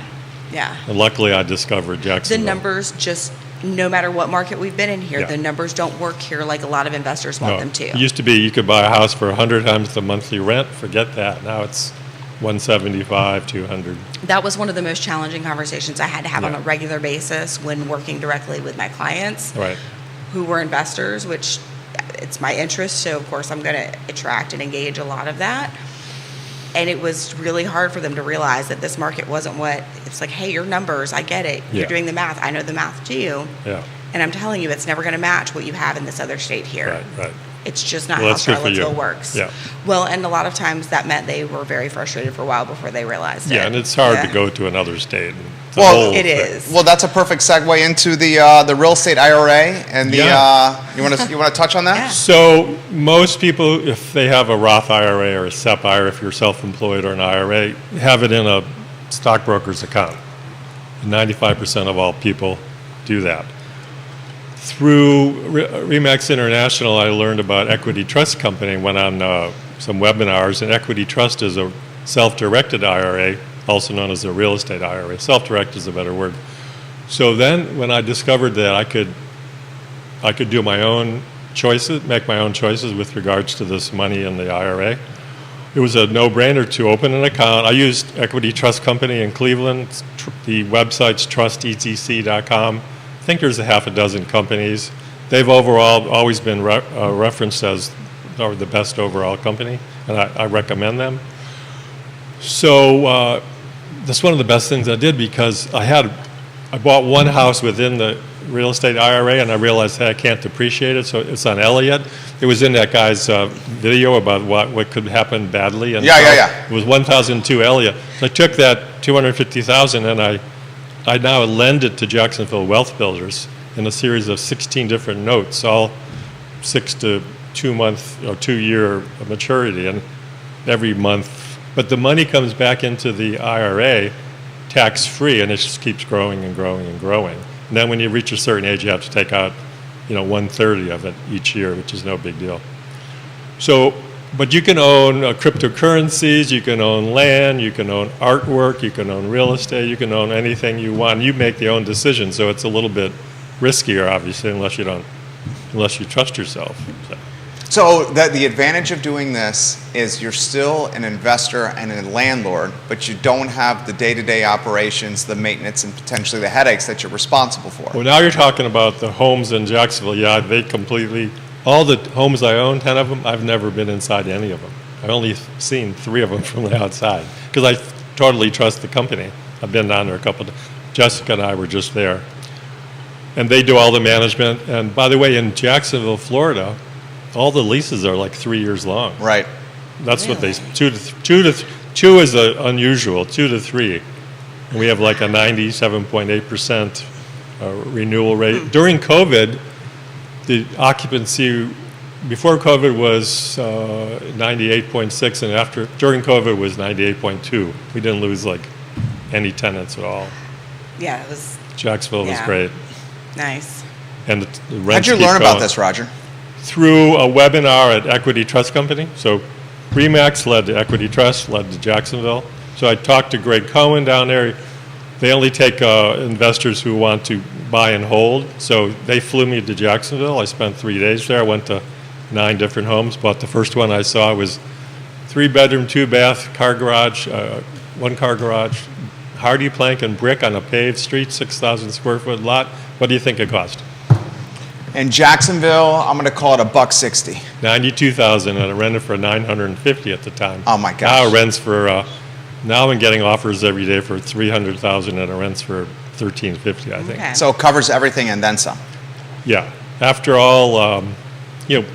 S3: yeah.
S2: And luckily, I discovered
S3: The
S2: Jacksonville.
S3: numbers just, no matter what market we've been in here,
S2: Yeah.
S3: the numbers don't work here like a lot of investors want
S2: No,
S3: them to.
S2: It used to be you could buy a house for 100 times the monthly rent. Forget that. Now it's 175, 200.
S3: That was one of the most challenging conversations I had to have on
S2: Yeah.
S3: a regular basis when working directly with my clients.
S2: Right.
S3: Who were investors, which it's my interest, so of course I'm going to attract and engage a lot of that. And it was really hard for them to realize that this market wasn't what, it's like, hey, your numbers, I get it.
S2: Yeah.
S3: You're doing the math. I know the math too.
S2: Yeah.
S3: And I'm telling you, it's never going to match what you have in this other state here.
S2: Right, right.
S3: It's just not
S2: Well,
S3: how
S2: that's good for you.
S3: Charlottesville works.
S2: Yeah.
S3: Well, and a lot of times that meant they were very frustrated for a while before they realized it.
S2: Yeah, and it's hard
S3: Yeah.
S2: to go to another state. It's a
S1: Well,
S2: whole
S3: It
S2: thing.
S3: is.
S1: Well, that's a perfect segue into the real estate IRA and the.
S2: Yeah.
S1: You want to touch on that?
S3: Yeah.
S2: So most people, if they have a Roth IRA or a SEP IRA, if you're self-employed or an IRA, have it in a stockbroker's account. 95% of all people do that. Through REMAX International, I learned about Equity Trust Company, went on some webinars, and Equity Trust is a self-directed IRA, also known as a real estate IRA. Self-directed is a better word. So then when I discovered that I could do my own choices, make my own choices with regards to this money in the IRA, it was a no-brainer to open an account. I used Equity Trust Company in Cleveland. The website's trustetc.com. I think there's a half a dozen companies. They've overall always been referenced as the best overall company, and I recommend them. So that's one of the best things I did, because I bought one house within the real estate IRA, and I realized that I can't depreciate it, so it's on Elliott. It was in that guy's video about what could happen badly. And
S1: Yeah.
S2: It was 1002 Elliott. So I took that 250,000 and I now lend it to Jacksonville Wealth Builders in a series of 16 different notes, all 6 to 2 month or 2 year maturity, and every month. But the money comes back into the IRA tax free, and it just keeps growing and growing and growing. And then when you reach a certain age, you have to take out, 1/30 of it each year, which is no big deal. So, but you can own cryptocurrencies, you can own land, you can own artwork, you can own real estate, you can own anything you want. You make your own decision, so it's a little bit riskier, obviously, unless you trust yourself.
S1: So the advantage of doing this is you're still an investor and a landlord, but you don't have the day-to-day operations, the maintenance, and potentially the headaches that you're responsible for.
S2: Well, now you're talking about the homes in Jacksonville. Yeah, all the homes I own, 10 of them, I've never been inside any of them. I've only seen 3 of them from the outside, because I totally trust the company. I've been down there a couple of times. Jessica and I were just there. And they do all the management. And by the way, in Jacksonville, Florida, all the leases are like 3 years long.
S1: Right.
S2: That's what they,
S3: Really?
S2: two is unusual, 2 to 3. And we have like a 97.8% renewal rate. During COVID, the occupancy before COVID was 98.6, and during COVID was 98.2. We didn't lose like any tenants at all.
S3: Yeah, it was
S2: Jacksonville was
S3: Yeah.
S2: great.
S3: nice.
S2: And the
S1: How'd
S2: rents
S1: you
S2: keep
S1: learn about
S2: going.
S1: this, Roger?
S2: Through a webinar at Equity Trust Company. So REMAX led to Equity Trust, led to Jacksonville. So I talked to Greg Cohen down there. They only take investors who want to buy and hold. So they flew me to Jacksonville. I spent 3 days there. I went to 9 different homes. But the first one I saw was 3-bedroom, 2-bath, car garage, 1-car garage, hardy plank and brick on a paved street, 6,000 square foot lot. What do you think it cost?
S1: In Jacksonville, I'm going to call it $160.
S2: 92,000, and it rented for 950 at the time.
S1: Oh, my gosh.
S2: Now it rents for now I'm getting offers every day for 300,000, and it rents for 1350, I think.
S3: Okay.
S1: So it covers everything and then some.
S2: Yeah. After all,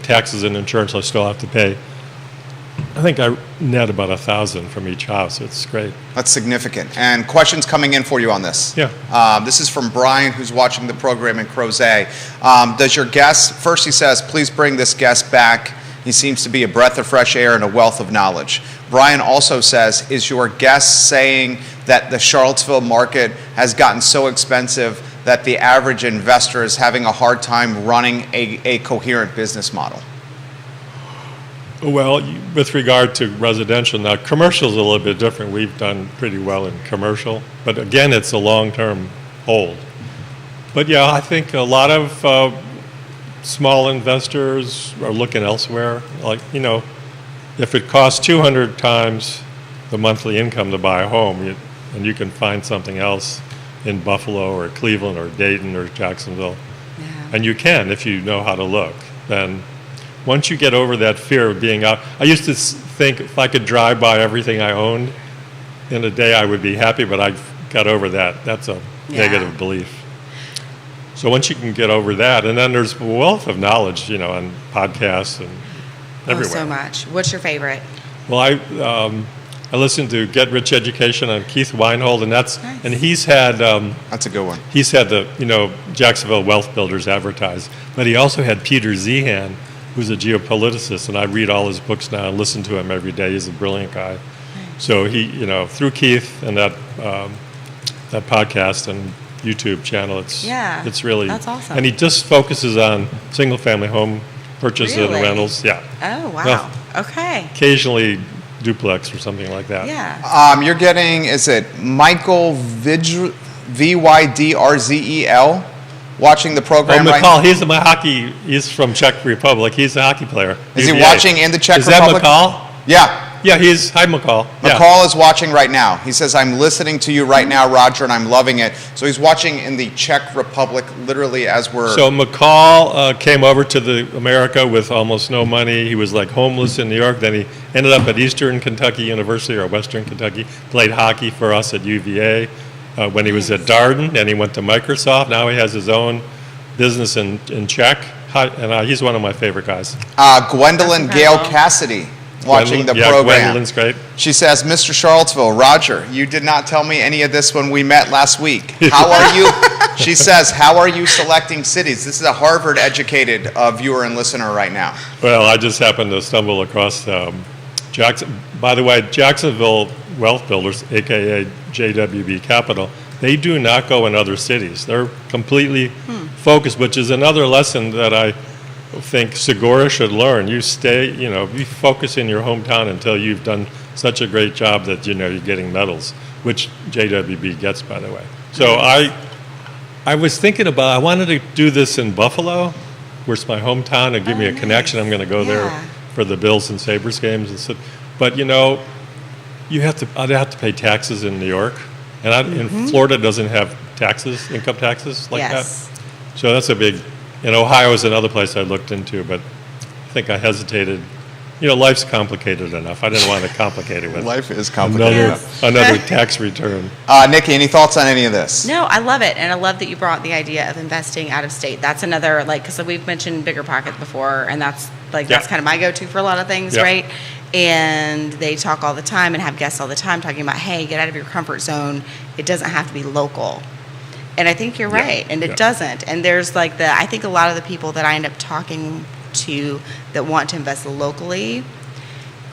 S2: taxes and insurance, I still have to pay. I think I net about 1,000 from each house. It's great.
S1: That's significant. And questions coming in for you on this.
S2: Yeah.
S1: This is from Brian, who's watching the program in Crozet. Does your guest, first he says, please bring this guest back. He seems to be a breath of fresh air and a wealth of knowledge. Brian also says, is your guest saying that the Charlottesville market has gotten so expensive that the average investor is having a hard time running a coherent business model?
S2: Well, with regard to residential, now commercial is a little bit different. We've done pretty well in commercial, but again, it's a long-term hold. But yeah, I think a lot of small investors are looking elsewhere. Like, if it costs 200 times the monthly income to buy a home, and you can find something else in Buffalo or Cleveland or Dayton or Jacksonville,
S3: Yeah.
S2: and you can if you know how to look, then once you get over that fear of being out, I used to think if I could drive by everything I owned in a day, I would be happy, but I got over that. That's a
S3: Yeah.
S2: negative belief. So once you can get over that, and then there's a wealth of knowledge, on podcasts and everywhere.
S3: Oh, so much. What's your favorite?
S2: Well, I listened to Get Rich Education on Keith Weinhold, and
S3: Nice.
S2: and he's had
S1: That's a good one.
S2: he's had the Jacksonville Wealth Builders advertised, but he also had Peter Zehan, who's a geopoliticist, and I read all his books now and listen to him every day. He's a brilliant guy. So he, through Keith and that podcast and YouTube channel, it's really
S3: that's awesome.
S2: And he just focuses on single family home purchases and
S3: Really?
S2: rentals. Yeah,
S3: Oh, wow.
S2: Well,
S3: Okay.
S2: occasionally duplex or something like that.
S3: Yeah.
S1: You're getting, is it Michael Vydrzel watching the
S2: Oh,
S1: program right
S2: McCall, he's from Czech Republic. He's a hockey player.
S1: Is he
S2: UVA.
S1: watching in the Czech
S2: Is
S1: Republic?
S2: that McCall?
S1: Yeah.
S2: Yeah, hi McCall. Yeah.
S1: McCall is watching right now. He says, I'm listening to you right now, Roger, and I'm loving it. So he's watching in the Czech Republic literally as we're...
S2: So McCall came over to America with almost no money. He was like homeless in New York. Then he ended up at Eastern Kentucky University or Western Kentucky, played hockey for us at UVA. When he was at Darden, and he went to Microsoft. Now he has his own business in Czech, and he's one of my favorite guys.
S1: Gwendolyn
S3: That's
S1: Gale
S3: incredible.
S1: Cassidy watching the
S2: Yeah,
S1: program.
S2: Gwendolyn's great.
S1: She says, Mr. Charlottesville, Roger, you did not tell me any of this when we met last week. How are you? She says, how are you selecting cities? This is a Harvard-educated viewer and listener right now.
S2: Well, I just happened to stumble across Jackson. By the way, Jacksonville Wealth Builders, aka JWB Capital, they do not go in other cities. They're completely focused, which is another lesson that I think Segura should learn. You stay, you focus in your hometown until you've done such a great job that you're getting medals, which JWB gets, by the way. So I was thinking about, I wanted to do this in Buffalo, where it's my hometown, and give me a connection. I'm going to go there
S3: Yeah.
S2: for the Bills and Sabres games, and so, but I'd have to pay taxes in New York, and in Florida doesn't have taxes, income taxes like
S3: Yes.
S2: that. So that's a big. And Ohio is another place I looked into, but I think I hesitated. Life's complicated enough. I didn't want to complicate it with
S1: Life is complicated.
S2: another tax return.
S1: Nikki, any thoughts on any of this?
S3: No, I love it. And I love that you brought the idea of investing out of state. That's another, because we've mentioned Bigger Pockets before, and that's
S2: Yeah.
S3: kind of my go-to for a lot of things,
S2: Yeah.
S3: right? And they talk all the time and have guests all the time talking about, hey, get out of your comfort zone. It doesn't have to be local. And I think you're
S2: Yeah.
S3: right, and it
S2: Yeah.
S3: doesn't. And there's I think a lot of the people that I end up talking to that want to invest locally,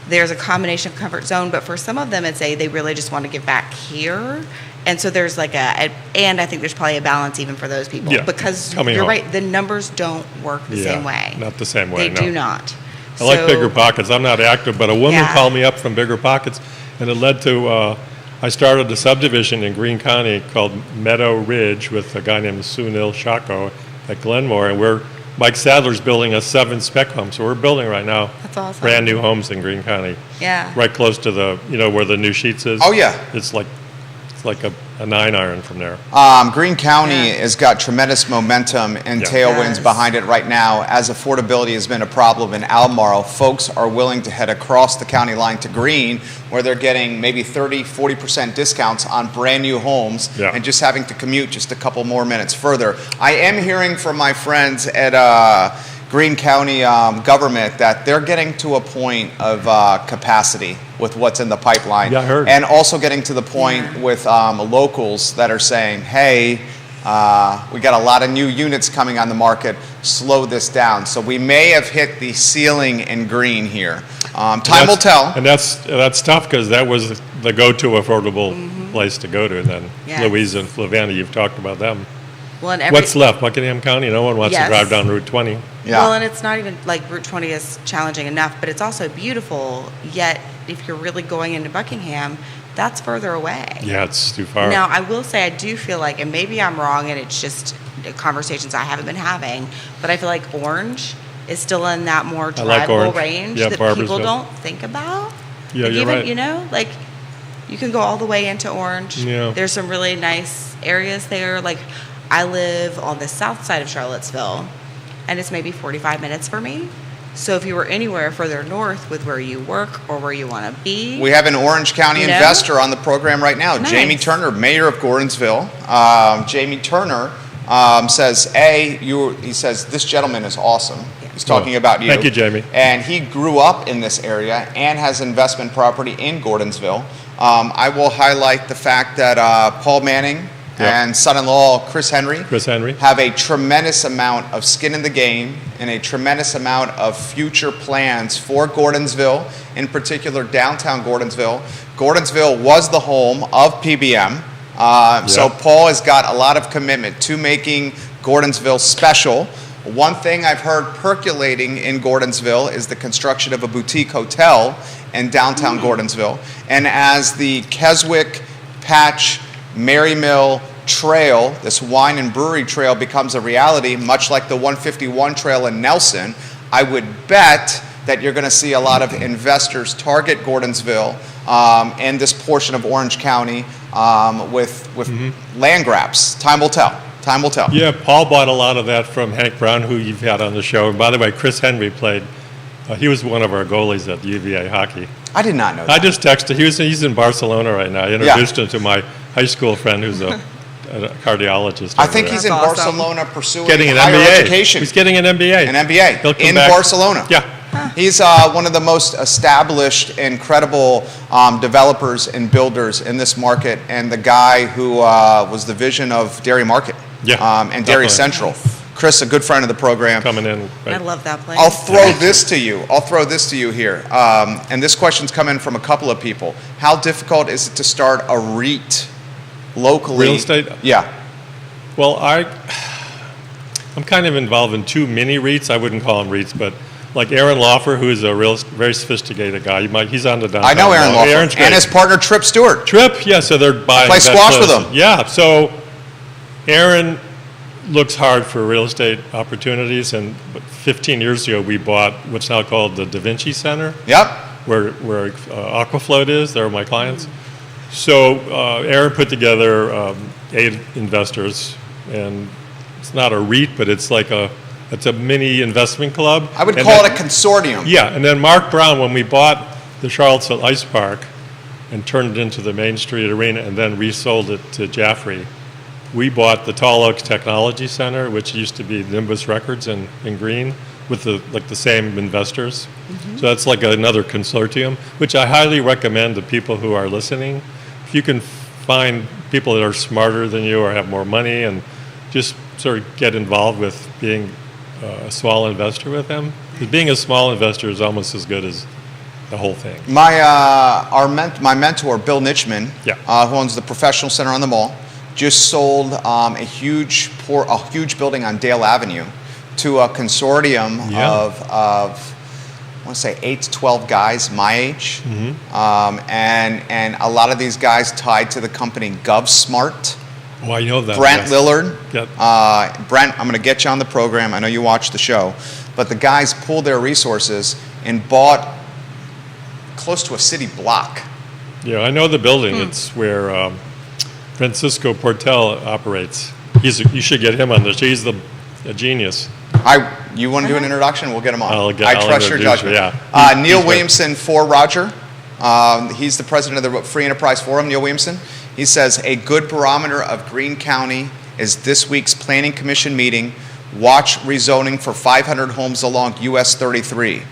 S3: there's a combination of comfort zone, but for some of them it's they really just want to give back here. And so there's and I think there's probably a balance even for those people.
S2: Yeah.
S3: Because
S2: Coming
S3: you're
S2: home.
S3: right, the numbers don't work the same way.
S2: Not the same way.
S3: They
S2: no.
S3: do not.
S2: I like
S3: So-
S2: Bigger Pockets. I'm not active, but a woman
S3: Yeah.
S2: called me up from Bigger Pockets, and it led to, I started a subdivision in Greene County called Meadow Ridge with a guy named Sunil Shako at Glenmore, and Mike Sadler's building a 7 spec home, so we're building right now.
S3: That's awesome.
S2: Brand new homes in Greene County,
S3: Yeah.
S2: right close to the, where the new Sheets is.
S1: Oh, yeah.
S2: It's like a 9-iron from there.
S1: Greene County
S3: Yeah.
S1: has got tremendous momentum and
S2: Yeah.
S1: tailwinds
S3: Yes.
S1: behind it right now. As affordability has been a problem in Albemarle, folks are willing to head across the county line to Greene, where they're getting maybe 30, 40% discounts on brand new homes
S2: Yeah.
S1: and just having to commute just a couple more minutes further. I am hearing from my friends at Greene County government that they're getting to a point of capacity with what's in the pipeline.
S2: Yeah, I heard.
S1: And also getting to the point
S3: Yeah.
S1: with locals that are saying, hey, we got a lot of new units coming on the market, slow this down. So we may have hit the ceiling in Greene here. Time will tell.
S2: And that's tough, because that was the go-to affordable place to go to. And then
S3: Yes.
S2: Louisa and Flavanna, you've talked about them.
S3: Well, and
S2: What's left? Buckingham County? No one wants
S3: Yes.
S2: to drive down Route 20.
S1: Yeah.
S3: Well, and it's not even Route 20 is challenging enough, but it's also beautiful. Yet, if you're really going into Buckingham, that's further away.
S2: Yeah, it's too far.
S3: Now, I will say I do feel like, and maybe I'm wrong, and it's just conversations I haven't been having, but I feel like Orange is still in that more
S2: I like
S3: drivable
S2: Orange.
S3: range
S2: Yeah,
S3: that people
S2: Barboursville.
S3: don't think about.
S2: Yeah,
S3: Like
S2: you're
S3: even,
S2: right.
S3: You can go all the way into Orange.
S2: Yeah.
S3: There's some really nice areas there. I live on the south side of Charlottesville, and it's maybe 45 minutes for me. So if you were anywhere further north with where you work or where you want to be,
S1: We have an Orange County
S3: You know?
S1: investor on the program right now,
S3: Nice.
S1: Jamie Turner, mayor of Gordonsville. Jamie Turner says, he says, this gentleman is awesome. He's talking
S2: Oh,
S1: about you.
S2: thank you, Jamie.
S1: And he grew up in this area and has investment property in Gordonsville. I will highlight the fact that Paul Manning and son-in-law Chris Henry have a tremendous amount of skin in the game and a tremendous amount of future plans for Gordonsville, in particular downtown Gordonsville. Gordonsville was the home of PBM. So Paul has got a lot of commitment to making Gordonsville special. One thing I've heard percolating in Gordonsville is the construction of a boutique hotel in downtown Gordonsville. And as the Keswick, Patch, Mary Mill Trail, this wine and brewery trail, becomes a reality, much like the 151 trail in Nelson, I would bet that you're going to see a lot of investors target Gordonsville and this portion of Orange County with land grabs. Time will tell. Time will tell.
S2: Yeah, Paul bought a lot of that from Hank Brown, who you've had on the show. And by the way, Chris Henry played. He was one of our goalies at UVA hockey.
S1: I did not know that.
S2: I just texted. He's in Barcelona right now. I introduced him to my high school friend who's a cardiologist.
S1: I think
S2: over
S1: he's
S2: there.
S1: in
S3: That's awesome.
S1: Barcelona pursuing
S2: Getting an
S1: higher
S2: MBA.
S1: education.
S2: He's getting an MBA.
S1: An MBA
S2: He'll come
S1: in
S2: back.
S1: Barcelona.
S2: Yeah.
S1: He's one of the most established, incredible developers and builders in this market, and the guy who was the vision of Dairy Market and Dairy
S2: definitely.
S1: Central. Chris, a good friend of the program.
S2: Coming in.
S3: I love that place.
S1: I'll throw this to you. I'll throw this to you here. And this question's come in from a couple of people. How difficult is it to start a REIT locally?
S2: Real estate?
S1: Yeah.
S2: Well, I'm kind of involved in two mini REITs. I wouldn't call them REITs, but like Aaron Laufer, who is a very sophisticated guy. He's on the downtown.
S1: I know Aaron
S2: mall.
S1: Laufer.
S2: Aaron's great.
S1: And his partner, Trip Stewart.
S2: Trip, yeah, so they're buying.
S1: Play squash with
S2: close.
S1: him.
S2: Yeah, so Aaron looks hard for real estate opportunities, and 15 years ago we bought what's now called the Da Vinci Center,
S1: Yep.
S2: where Aquafloat is. They're my clients. So Aaron put together 8 investors, and it's not a REIT, but it's like it's a mini investment club.
S1: I would
S2: And
S1: call
S2: then-
S1: it a consortium.
S2: Yeah, and then Mark Brown, when we bought the Charlottesville Ice Park and turned it into the Main Street Arena and then resold it to Jaffrey, we bought the Tall Oaks Technology Center, which used to be Nimbus Records in Green, with the same investors. So that's like another consortium, which I highly recommend to people who are listening. If you can find people that are smarter than you or have more money and just sort of get involved with being a small investor with them. Because being a small investor is almost as good as the whole thing.
S1: My mentor, Bill Nitchman, who owns the Professional Center on the Mall, just sold a huge building on Dale Avenue to a consortium of I want to say 8 to 12 guys my age, and a lot of these guys tied to the company GovSmart.
S2: Oh, I know that.
S1: Brent
S2: yes.
S1: Lillard.
S2: Yep.
S1: Brent, I'm going to get you on the program. I know you watch the show. But the guys pooled their resources and bought close to a city block.
S2: Yeah, I know the building. It's where Francisco Portel operates. You should get him on the show. He's a genius.
S1: You want to do an introduction? We'll get him on.
S2: I'll
S1: I trust your
S2: introduce you,
S1: judgment.
S2: yeah.
S1: Neil
S2: He's
S1: Williamson for Roger. He's the president of the Free Enterprise Forum, Neil Williamson. He says, a good barometer of Greene County is this week's Planning Commission meeting. Watch rezoning for 500 homes along US 33.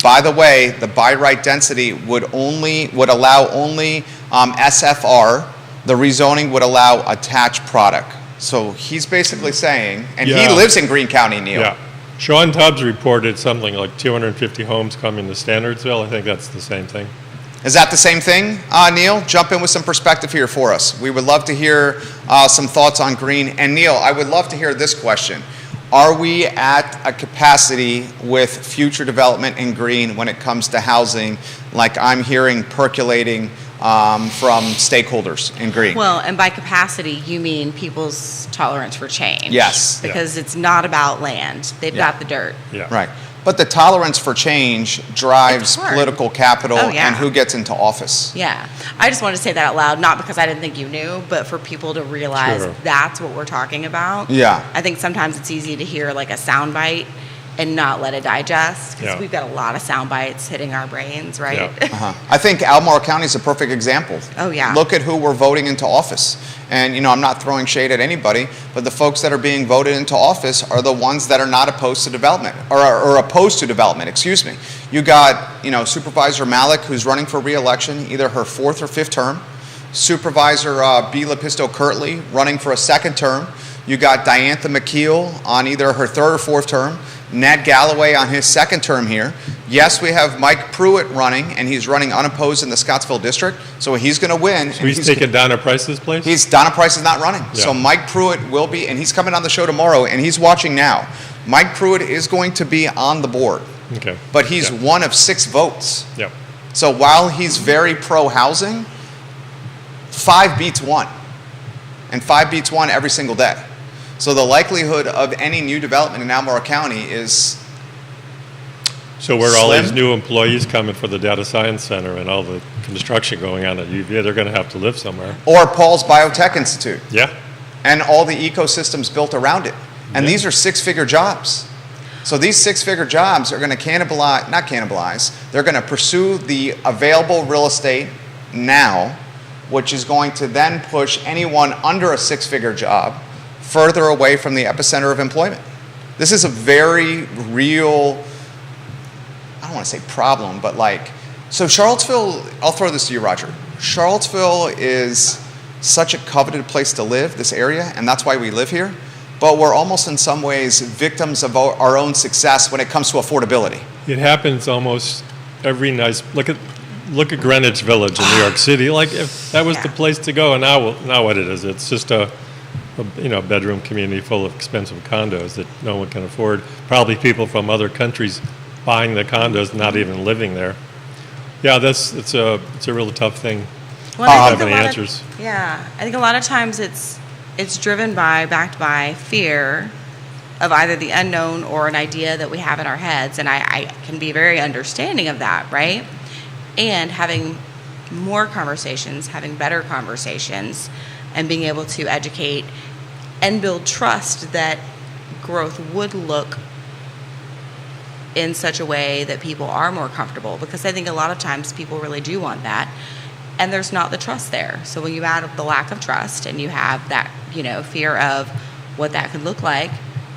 S1: By the way, the by right density would allow only SFR. The rezoning would allow attached product. So he's basically saying, and he lives in Greene County, Neil.
S2: Yeah. Sean Tubbs reported something like 250 homes coming to Standardsville. I think that's the same thing.
S1: Is that the same thing, Neil? Jump in with some perspective here for us. We would love to hear some thoughts on Greene. And Neil, I would love to hear this question. Are we at a capacity with future development in Greene when it comes to housing, like I'm hearing percolating from stakeholders in Greene?
S3: Well, and by capacity, you mean people's tolerance for change.
S1: Yes.
S3: Because it's not about land. They've got the dirt.
S2: Yeah.
S1: Right. But the tolerance for change drives
S3: It's hard.
S1: political capital
S3: Oh, yeah.
S1: and who gets into office.
S3: Yeah. I just wanted to say that out loud, not because I didn't think you knew, but for people to realize
S2: Sure.
S3: that's what we're talking about.
S1: Yeah.
S3: I think sometimes it's easy to hear like a soundbite and not let it digest, because
S2: Yeah.
S3: we've got a lot of sound bites hitting our brains, right?
S2: Yeah.
S1: I think Albemarle County is a perfect example.
S3: Oh, yeah.
S1: Look at who we're voting into office. And, I'm not throwing shade at anybody, but the folks that are being voted into office are the ones that are not opposed to development, or opposed to development, excuse me. You got, Supervisor Malik, who's running for re-election, either her 4th or 5th term. Supervisor B. Lepisto Kirtley running for a 2nd term. You got Diantha McKeel on either her 3rd or 4th term. Ned Galloway on his 2nd term here. Yes, we have Mike Pruitt running, and he's running unopposed in the Scottsville district, so he's going to win.
S2: So he's taking Donna Price's place?
S1: Donna Price is not running.
S2: Yeah.
S1: So Mike Pruitt will be, and he's coming on the show tomorrow, and he's watching now. Mike Pruitt is going to be on the board,
S2: Okay.
S1: but he's
S2: Yeah.
S1: one of 6 votes.
S2: Yep.
S1: So while he's very pro-housing, 5 beats 1. And 5 beats 1 every single day. So the likelihood of any new development in Albemarle County is
S2: So where are all
S1: Slim?
S2: these new employees coming for the data science center and all the construction going on at UVA? They're going to have to live somewhere.
S1: or Paul's Biotech Institute,
S2: Yeah.
S1: and all the ecosystems built around it. And
S2: Yeah.
S1: these are 6-figure jobs. So these 6-figure jobs are going to not cannibalize, they're going to pursue the available real estate now, which is going to then push anyone under a 6-figure job further away from the epicenter of employment. This is a very real, I don't want to say problem, but so Charlottesville, I'll throw this to you, Roger. Charlottesville is such a coveted place to live, this area, and that's why we live here. But we're almost in some ways victims of our own success when it comes to affordability.
S2: It happens almost every nice, look at Greenwich Village in New York City. Like, if that was the
S3: Yeah.
S2: place to go, and now what it is, it's just a bedroom community full of expensive condos that no one can afford. Probably people from other countries buying the condos, not even living there. Yeah, it's a really tough thing.
S3: Well, I
S2: Don't
S3: think
S2: have
S3: a
S2: any
S3: lot
S2: answers.
S3: I think a lot of times it's backed by fear of either the unknown or an idea that we have in our heads, and I can be very understanding of that, right? And having more conversations, having better conversations, and being able to educate and build trust that growth would look in such a way that people are more comfortable, because I think a lot of times people really do want that, and there's not the trust there. So when you add the lack of trust and you have that, fear of what that could look like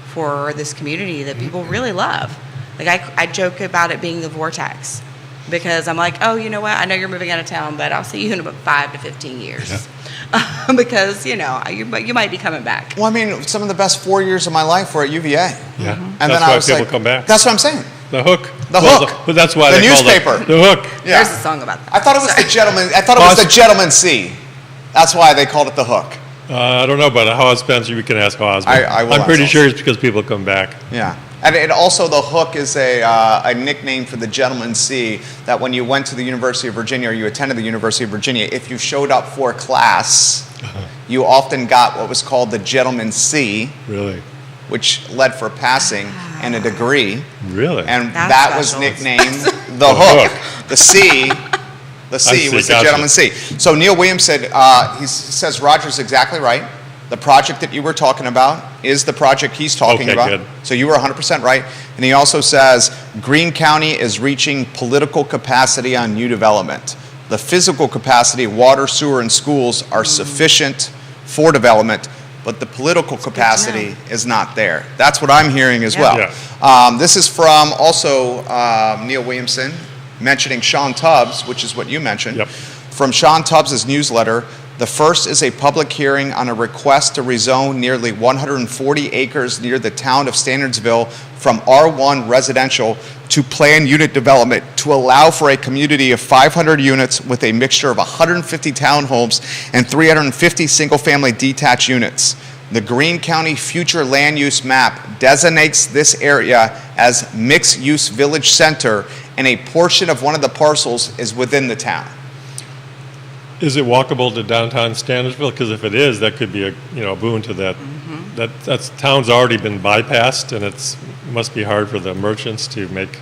S3: for this community that people really love. Like I joke about it being the vortex, because I'm like, oh, you know what? I know you're moving out of town, but I'll see you in about 5 to 15 years. Because, you might be coming back.
S1: Well, I mean, some of the best 4 years of my life were at UVA.
S2: Yeah,
S1: And
S2: that's
S1: then
S2: why
S1: I was
S2: people
S1: like,
S2: come back.
S1: That's what I'm saying.
S2: The hook.
S1: The
S2: Well,
S1: hook.
S2: But that's why
S1: The
S2: they call
S1: newspaper.
S2: it the hook.
S1: Yeah.
S3: There's a song about that.
S1: I thought it was the gentleman. I thought it was the gentleman C. That's why they called it the hook.
S2: I don't know about Haas Spencer. You can ask Haas. but
S1: I will
S2: I'm pretty
S1: ask
S2: sure it's because people come back.
S1: Yeah. And it also, the hook is a nickname for the gentleman C, that when you went to the University of Virginia or you attended the University of Virginia, if you showed up for class, you often got what was called the gentleman C,
S2: Really?
S1: which led for passing and a degree.
S2: Really?
S1: And
S3: That's
S1: that was
S3: special.
S1: nicknamed the hook. The C. The C
S2: see,
S1: was the
S2: gotcha.
S1: gentleman C. So Neil Williams said, he says Roger's exactly right. The project that you were talking about is the project he's talking
S2: Okay,
S1: about.
S2: good.
S1: So you were 100% right. And he also says Greene County is reaching political capacity on new development. The physical capacity, water, sewer, and schools are sufficient for development, but the political capacity is not there. That's what I'm hearing as well.
S2: Yeah.
S1: This is from also Neil Williamson mentioning Sean Tubbs, which is what you mentioned.
S2: Yep.
S1: From Sean Tubbs' newsletter, the first is a public hearing on a request to rezone nearly 140 acres near the town of Standardsville from R1 residential to planned unit development to allow for a community of 500 units with a mixture of 150 townhomes and 350 single-family detached units. The Greene County Future Land Use Map designates this area as mixed-use village center, and a portion of one of the parcels is within the town.
S2: Is it walkable to downtown Standardsville? Because if it is, that could be a boon to that. That's town's already been bypassed, and it must be hard for the merchants to make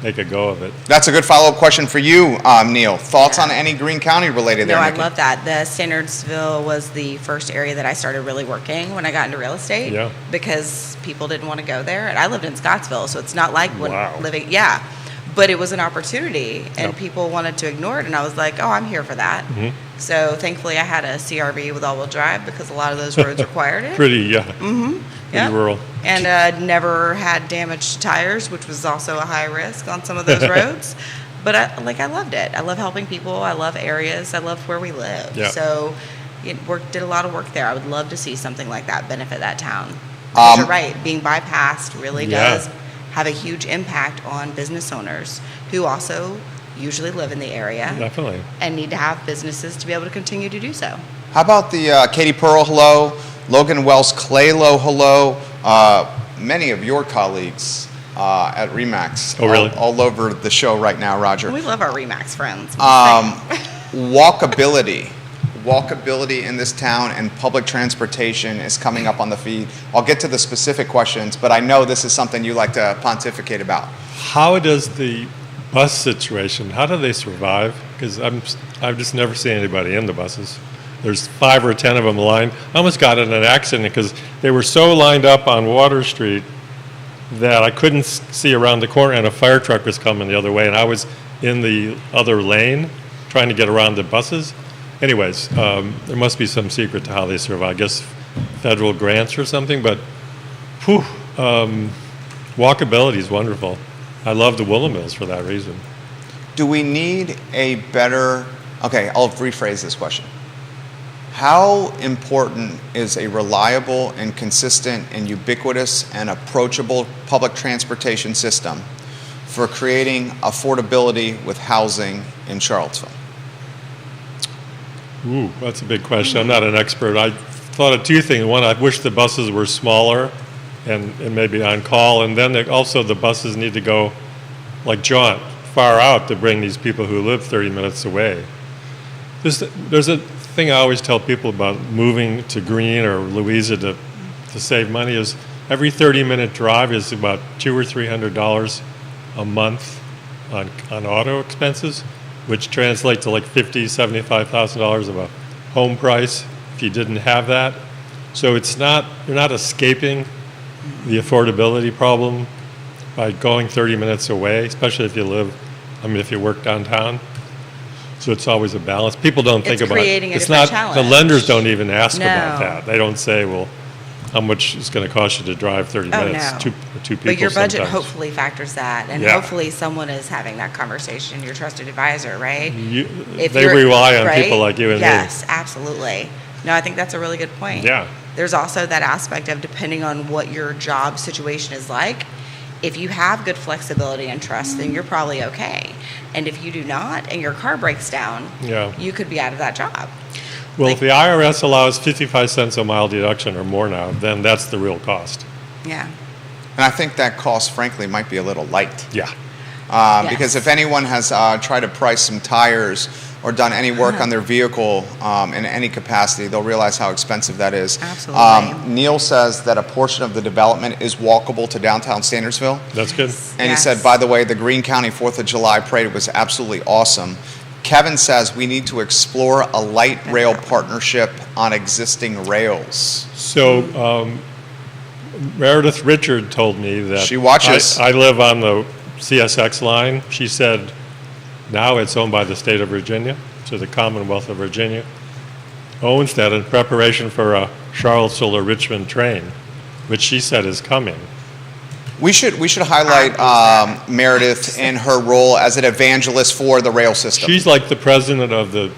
S2: make a go of it.
S1: That's a good follow-up question for you, Neil. Thoughts on any Greene County related
S3: No,
S1: there,
S3: I
S1: Nikki?
S3: love that. The Standardsville was the first area that I started really working when I got into real estate.
S2: Yeah.
S3: Because people didn't want to go there. And I lived in Scottsville, so it's not like when
S2: Wow.
S3: living, yeah. But it was an opportunity, and
S2: Yep.
S3: people wanted to ignore it, and I was like, oh, I'm here for that.
S2: Mm-hmm.
S3: So thankfully I had a CRV with all-wheel drive because a lot of those roads required it.
S2: Pretty, yeah.
S3: Yeah.
S2: Pretty rural.
S3: And never had damaged tires, which was also a high risk on some of those roads. But I loved it. I love helping people. I love areas. I love where we live.
S2: Yeah.
S3: So did a lot of work there. I would love to see something like that benefit that town. Because you're right, being bypassed really
S2: Yeah.
S3: does have a huge impact on business owners who also usually live in the area
S2: Definitely.
S3: and need to have businesses to be able to continue to do so.
S1: How about the Katie Pearl, hello, Logan Wells Claylow, hello, many of your colleagues at REMAX.
S2: Oh, really?
S1: All over the show right now, Roger.
S3: We love our REMAX friends.
S1: Walkability in this town and public transportation is coming up on the feed. I'll get to the specific questions, but I know this is something you like to pontificate about.
S2: How does the bus situation, how do they survive? Because I've just never seen anybody in the buses. There's 5 or 10 of them lined. I almost got in an accident because they were so lined up on Water Street that I couldn't see around the corner, and a fire truck was coming the other way, and I was in the other lane trying to get around the buses. Anyways, there must be some secret to how they survive. I guess federal grants or something, but walkability is wonderful. I love the Willow Mills for that reason.
S1: Do we need a better, okay, I'll rephrase this question. How important is a reliable and consistent and ubiquitous and approachable public transportation system for creating affordability with housing in Charlottesville?
S2: Ooh, that's a big question. I'm not an expert. I thought of 2 things. One, I wish the buses were smaller and maybe on call, and then also the buses need to go, like John, far out to bring these people who live 30 minutes away. There's a thing I always tell people about moving to Greene or Louisa to save money is every 30-minute drive is about $200 or $300 a month on auto expenses, which translates to like $50,000, $75,000 of a home price if you didn't have that. So you're not escaping the affordability problem by going 30 minutes away, especially if you work downtown. So it's always a balance. People don't think
S3: It's
S2: about it.
S3: creating a
S2: It's
S3: different
S2: not, the
S3: challenge.
S2: lenders don't even ask about
S3: No.
S2: that. They don't say, well, how much it's going to cost you to drive 30
S3: Oh,
S2: minutes?
S3: no.
S2: Two people
S3: But your budget
S2: sometimes.
S3: hopefully factors that, and
S2: Yeah.
S3: hopefully someone is having that conversation, your trusted advisor, right? If
S2: They
S3: you're-
S2: rely on
S3: right?
S2: people like you and me.
S3: Yes, absolutely. No, I think that's a really good point.
S2: Yeah.
S3: There's also that aspect of depending on what your job situation is like, if you have good flexibility and trust, then you're probably okay. And if you do not, and your car breaks down,
S2: Yeah.
S3: you could be out of that job.
S2: Well,
S3: Like-
S2: if the IRS allows 55 cents a mile deduction or more now, then that's the real cost.
S3: Yeah.
S1: And I think that cost, frankly, might be a little light.
S2: Yeah.
S1: Because
S3: Yes.
S1: if anyone has tried to price some tires or done any work on their vehicle in any capacity, they'll realize how expensive that is.
S3: Absolutely.
S1: Neil says that a portion of the development is walkable to downtown Standardsville.
S2: That's good.
S1: And he
S3: Yes.
S1: said, by the way, the Greene County 4th of July parade was absolutely awesome. Kevin says we need to explore a light rail partnership on existing rails.
S2: So Meredith Richard told me that
S1: She watches.
S2: I live on the CSX line. She said now it's owned by the state of Virginia, so the Commonwealth of Virginia owns that in preparation for a Charlottesville or Richmond train, which she said is coming.
S1: We should highlight Meredith in her role as an evangelist for the rail system.
S2: She's like the president of the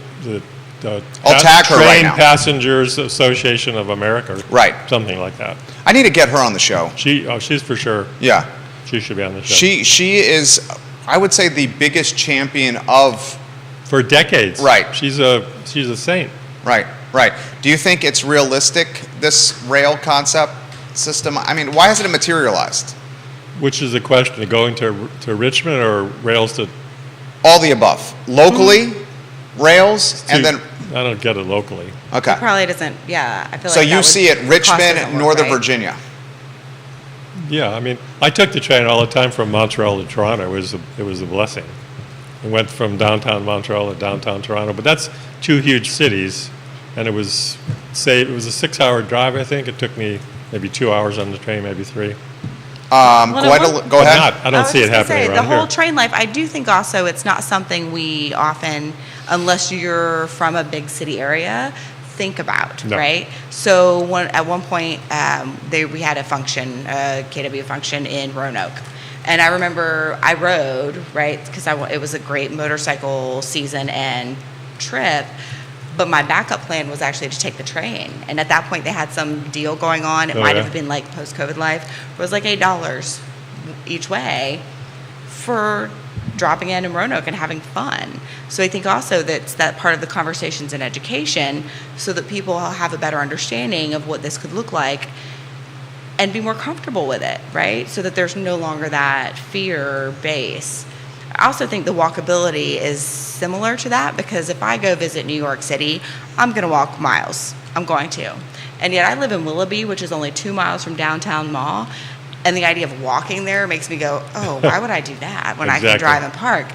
S1: I'll tag her right
S2: Train
S1: now.
S2: Passengers Association of America.
S1: Right.
S2: Something like that.
S1: I need to get her on the show.
S2: She's for sure.
S1: Yeah.
S2: She should be on the show.
S1: She is, I would say, the biggest champion of,
S2: For decades.
S1: Right.
S2: She's a saint.
S1: right. Do you think it's realistic, this rail concept system? I mean, why hasn't it materialized?
S2: Which is the question, going to Richmond or rails to?
S1: All the above. Locally, rails, and then,
S2: I don't get it locally.
S1: okay.
S3: Probably doesn't, yeah, I feel like
S1: So
S3: that
S1: you
S3: would-
S1: see it
S3: cost doesn't
S1: Richmond,
S3: work,
S1: Northern
S3: right?
S1: Virginia.
S2: Yeah, I mean, I took the train all the time from Montreal to Toronto. It was a blessing. I went from downtown Montreal to downtown Toronto, but that's two huge cities, and it was a 6-hour drive. I think it took me maybe 2 hours on the train, maybe 3.
S1: Go ahead.
S2: I don't see it happening
S3: The
S2: around
S3: whole
S2: here.
S3: train life, I do think also it's not something we often, unless you're from a big city area, think about,
S2: No.
S3: right? So at one point, we had a function, a KW function in Roanoke. And I remember I rode, right, because it was a great motorcycle season and trip. But my backup plan was actually to take the train. And at that point, they had some deal going on. It might have been like post-COVID life. It was like $8 each way for dropping in Roanoke and having fun. So I think also that's that part of the conversations in education so that people have a better understanding of what this could look like and be more comfortable with it, right? So that there's no longer that fear base. I also think the walkability is similar to that because if I go visit New York City, I'm going to walk miles. I'm going to. And yet I live in Willoughby, which is only 2 miles from downtown Mall. And the idea of walking there makes me go, oh, why would I do that when I can
S2: Exactly.
S3: drive and park?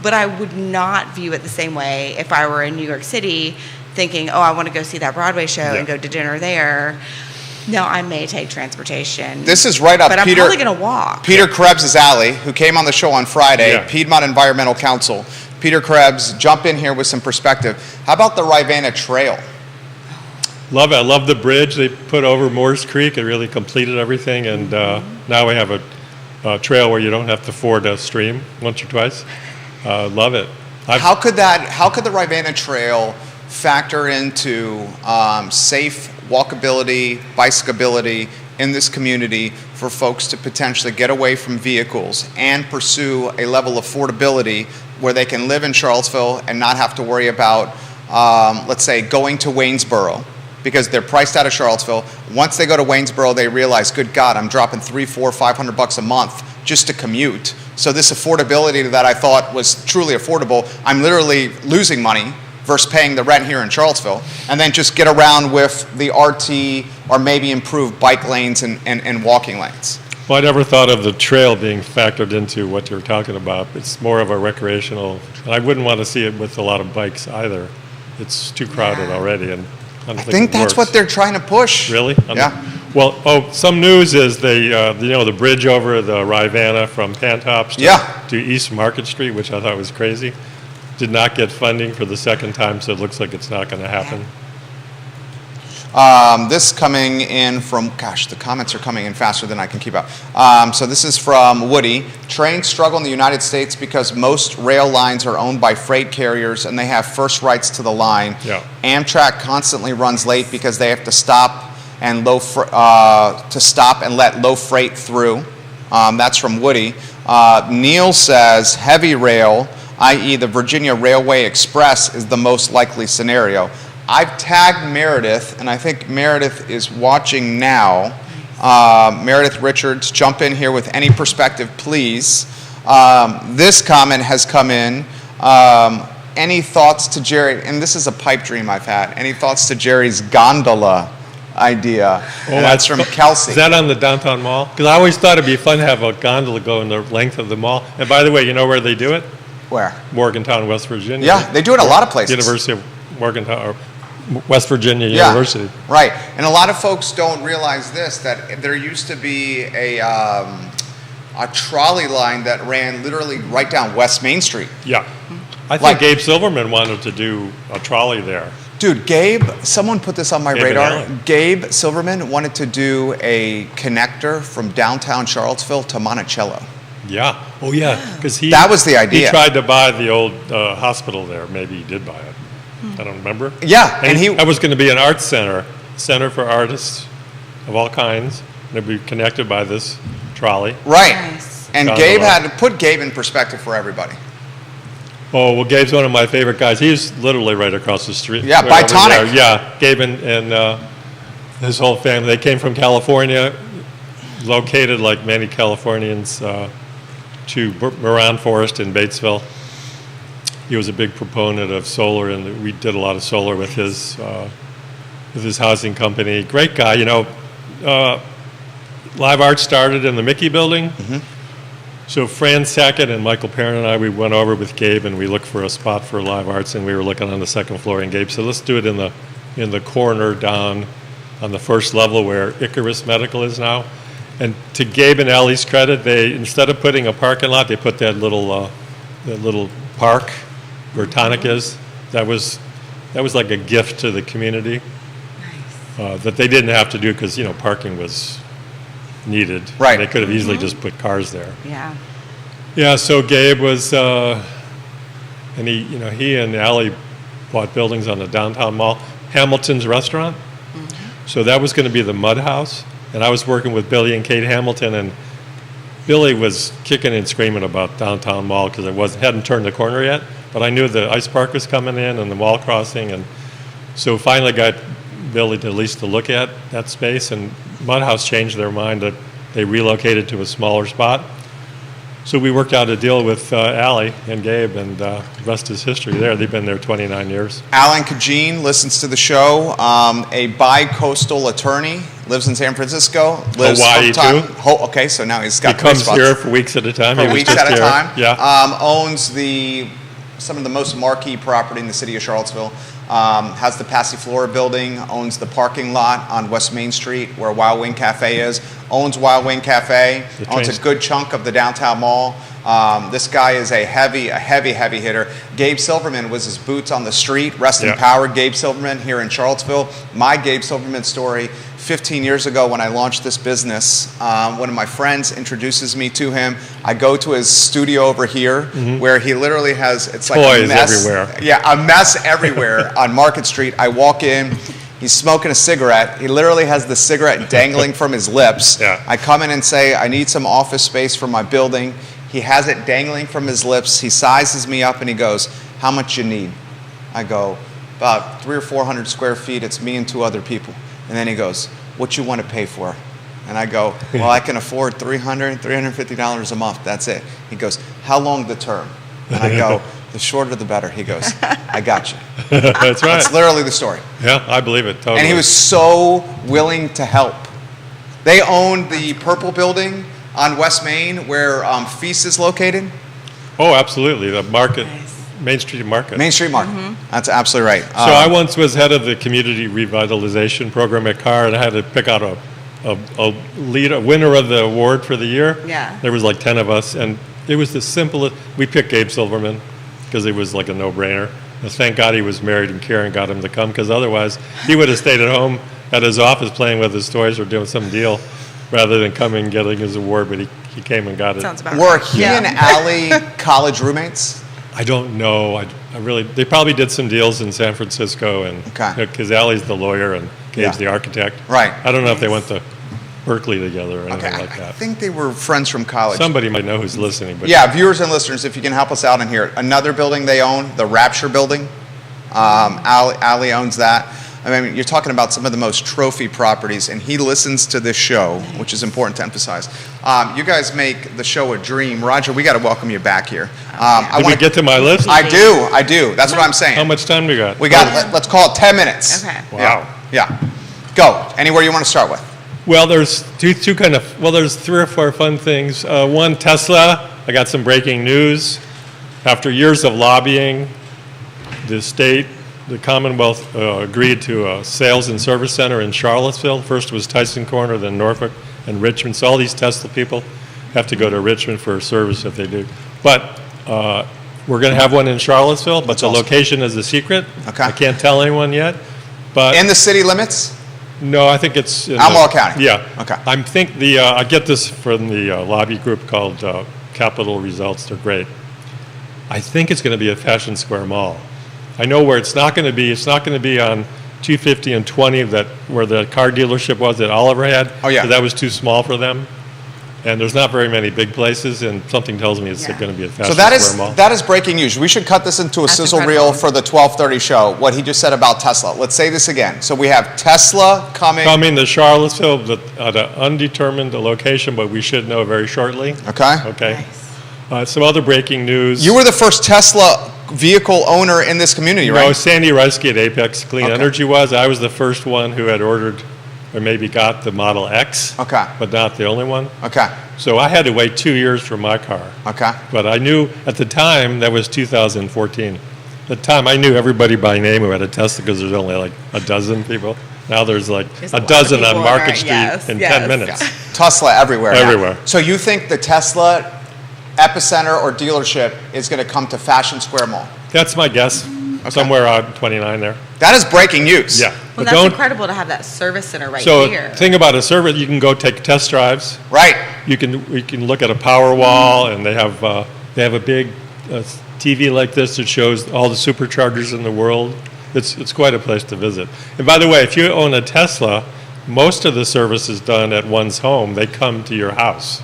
S3: But I would not view it the same way if I were in New York City thinking, oh, I want to go see that Broadway show and go to dinner there. No, I may take transportation.
S1: This is right up
S3: but I'm probably going to walk.
S1: Peter Krebs' alley, who came on the show on Friday,
S2: Yeah.
S1: Piedmont Environmental Council. Peter Krebs, jump in here with some perspective. How about the Rivanna Trail?
S2: Love it. I love the bridge they put over Moores Creek. It really completed everything, and now we have a trail where you don't have to ford a stream once or twice. Love it.
S1: How could the Rivanna Trail factor into safe walkability, bicyclability in this community for folks to potentially get away from vehicles and pursue a level of affordability where they can live in Charlottesville and not have to worry about, let's say, going to Waynesboro because they're priced out of Charlottesville. Once they go to Waynesboro, they realize, good God, I'm dropping $300, $400, $500 a month just to commute. So this affordability that I thought was truly affordable, I'm literally losing money versus paying the rent here in Charlottesville, and then just get around with the RT or maybe improve bike lanes and walking lanes.
S2: Well, I never thought of the trail being factored into what you're talking about. It's more of a recreational, and I wouldn't want to see it with a lot of bikes either. It's too crowded already, and I don't
S1: I
S2: think
S1: think
S2: it
S1: that's
S2: works.
S1: what they're trying to push.
S2: Really?
S1: Yeah.
S2: Well, some news is the bridge over the Rivanna from Pantops to East Market Street, which I thought was crazy, did not get funding for the second time, so it looks like it's not going to happen.
S1: This coming in from, gosh, the comments are coming in faster than I can keep up. So this is from Woody. Trains struggle in the United States because most rail lines are owned by freight carriers and they have first rights to the line.
S2: Yeah.
S1: Amtrak constantly runs late because they have to stop and let low freight through. That's from Woody. Neil says heavy rail, i.e. the Virginia Railway Express, is the most likely scenario. I've tagged Meredith, and I think Meredith is watching now. Meredith Richards, jump in here with any perspective, please. This comment has come in. Any thoughts to Jerry, and this is a pipe dream I've had, any thoughts to Jerry's gondola idea? And that's from Kelsey.
S2: Is that on the downtown mall? Because I always thought it'd be fun to have a gondola go in the length of the mall. And by the way, you know where they do it?
S1: Where?
S2: Morgantown, West Virginia.
S1: Yeah, they do it a lot of places.
S2: University of Morgantown, or West Virginia University.
S1: Right. And a lot of folks don't realize this, that there used to be a trolley line that ran literally right down West Main Street.
S2: Yeah. I think
S1: Like-
S2: Gabe Silverman wanted to do a trolley there.
S1: Dude, Gabe, someone put this on my
S2: Gabe and
S1: radar.
S2: Alan.
S1: Gabe Silverman wanted to do a connector from downtown Charlottesville to Monticello.
S2: Yeah. Oh, yeah. Because
S1: That was the idea.
S2: He tried to buy the old hospital there. Maybe he did buy it. I don't remember.
S1: Yeah, and he
S2: That was going to be an arts center for artists of all kinds. And it'd be connected by this trolley.
S1: right.
S3: Nice.
S1: And
S2: Gondola.
S1: Gabe had to put Gabe in perspective for everybody.
S2: Oh, well, Gabe's one of my favorite guys. He's literally right across the street.
S1: Yeah,
S2: right
S1: by
S2: over
S1: Tonic.
S2: there. Yeah, Gabe and his whole family. They came from California, located like many Californians to Moran Forest in Batesville. He was a big proponent of solar, and we did a lot of solar with his housing company. Great guy, you know. Live art started in the Mickey building. So Fran Sackett and Michael Perrin and I, we went over with Gabe and we looked for a spot for live arts, and we were looking on the second floor, and Gabe said, let's do it in the corner down on the first level where Icarus Medical is now. And to Gabe and Allie's credit, they, instead of putting a parking lot, they put that little park where Tonic is. That was like a gift to the community. That they didn't have to do because, parking was needed.
S1: Right.
S2: They could have easily just put cars there.
S3: Yeah.
S2: Yeah, so Gabe was, and he and Allie bought buildings on the downtown mall, Hamilton's Restaurant. So that was going to be the Mud House. And I was working with Billy and Kate Hamilton, and Billy was kicking and screaming about downtown mall because it hadn't turned the corner yet. But I knew the ice park was coming in and the mall crossing, and so finally got Billy to at least to look at that space, and Mud House changed their mind that they relocated to a smaller spot. So we worked out a deal with Allie and Gabe, and the rest is history there. They've been there 29 years.
S1: Alan Kajin listens to the show, a bi-coastal attorney, lives in San Francisco. Lives
S2: Hawaii, too.
S1: Okay, so now he's got
S2: He comes
S1: spots.
S2: here for weeks at a time.
S1: For
S2: He was
S1: weeks
S2: just
S1: at a
S2: here.
S1: time.
S2: Yeah.
S1: Owns some of the most marquee property in the city of Charlottesville. Has the Passiflora building, owns the parking lot on West Main Street where Wild Wing Cafe is, owns Wild Wing Cafe, owns a good chunk of the downtown mall. This guy is a heavy hitter. Gabe Silverman was his boots on the street. Rest in power, Gabe Silverman here in Charlottesville. My Gabe Silverman story, 15 years ago when I launched this business, one of my friends introduces me to him. I go to his studio over here where he literally has, it's like
S2: Toys
S1: a mess.
S2: everywhere.
S1: Yeah, a mess everywhere on Market Street. I walk in, he's smoking a cigarette. He literally has the cigarette dangling from his lips.
S2: Yeah.
S1: I come in and say, I need some office space for my building. He has it dangling from his lips. He sizes me up and he goes, how much you need? I go, about 300 or 400 square feet. It's me and two other people. And then he goes, what you want to pay for? And I go, well, I can afford $350 a month. That's it. He goes, how long the term? And I go, the shorter the better. He goes, I got you.
S2: That's right.
S1: That's literally the story.
S2: Yeah, I believe it totally.
S1: And he was so willing to help. They owned the Purple Building on West Main where Feast is located.
S2: Oh, absolutely. The market, Main Street Market.
S1: Main Street Market. That's absolutely right.
S2: So I once was head of the community revitalization program at Carr, and I had to pick out a winner of the award for the year.
S3: Yeah.
S2: There was like 10 of us, and it was the simplest. We picked Gabe Silverman because it was like a no-brainer. And thank God he was married and Karen got him to come, because otherwise he would have stayed at home at his office playing with his toys or doing some deal rather than coming and getting his award, but he came and got it.
S3: Sounds about
S1: Were
S3: right.
S1: he and Allie college roommates?
S2: I don't know. I really, they probably did some deals in San Francisco, and
S1: Okay.
S2: because Allie's the lawyer and Gabe's the architect.
S1: Right.
S2: I don't know if they went to Berkeley together or anything
S1: Okay,
S2: like
S1: I
S2: that.
S1: think they were friends from college.
S2: Somebody might know who's listening, but
S1: Yeah, viewers and listeners, if you can help us out in here. Another building they own, the Rapture Building. Allie owns that. I mean, you're talking about some of the most trophy properties, and he listens to this show, which is important to emphasize. You guys make the show a dream. Roger, we got to welcome you back here.
S2: did we get to my list?
S1: I do. That's what I'm saying.
S2: How much time we got?
S1: We got, let's call it 10 minutes.
S3: Okay.
S2: Wow.
S1: Yeah. Go. Anywhere you want to start with.
S2: Well, there's there's 3 or 4 fun things. One, Tesla. I got some breaking news. After years of lobbying, the Commonwealth agreed to a sales and service center in Charlottesville. First was Tyson Corner, then Norfolk and Richmond. So all these Tesla people have to go to Richmond for service if they do. But we're going to have one in Charlottesville, but the
S1: awesome.
S2: location is a secret.
S1: Okay.
S2: I can't tell anyone yet. But
S1: In the city limits?
S2: no, I think it's in
S1: Albemarle County?
S2: Yeah.
S1: Okay.
S2: I get this from the lobby group called Capital Results. They're great. I think it's going to be at Fashion Square Mall. I know where it's not going to be. It's not going to be on 250 and 20 where the car dealership was that Oliver had.
S1: Oh, yeah.
S2: So that was too small for them. And there's not very many big places, and something tells me it's
S3: Yeah.
S2: going to be at Fashion
S1: So
S2: Square Mall.
S1: that is breaking news. We should cut this into a
S3: That's
S1: sizzle
S3: incredible.
S1: reel for the 12:30 show. What he just said about Tesla. Let's say this again. So we have Tesla coming.
S2: Coming to Charlottesville at an undetermined location, but we should know very shortly.
S1: Okay.
S2: Okay. Some other breaking news.
S1: You were the first Tesla vehicle owner in this community,
S2: No,
S1: right?
S2: Sandy Reisky at Apex Clean
S1: Okay.
S2: Energy was. I was the first one who had ordered or maybe got the Model X,
S1: Okay.
S2: but not the only one.
S1: Okay.
S2: So I had to wait 2 years for my car.
S1: Okay.
S2: But I knew at the time, that was 2014. At the time, I knew everybody by name who had a Tesla because there's only like a dozen people. Now there's like
S3: There's
S2: a
S3: a lot of
S2: dozen on
S3: people in
S2: Market
S3: our-
S2: Street
S3: yes,
S2: in
S3: yes.
S2: 10 minutes.
S1: Tesla everywhere. now.
S2: Everywhere.
S1: So you think the Tesla epicenter or dealership is going to come to Fashion Square Mall?
S2: That's my guess. Somewhere on 29 there.
S1: That is breaking news.
S2: Yeah.
S3: Well,
S2: But
S3: that's
S2: don't.
S3: incredible to have that service center right
S2: So
S3: here.
S2: think about a service. You can go take test drives.
S1: Right.
S2: We can look at a power wall, and they have a big TV like this that shows all the superchargers in the world. It's quite a place to visit. And by the way, if you own a Tesla, most of the service is done at one's home. They come to your house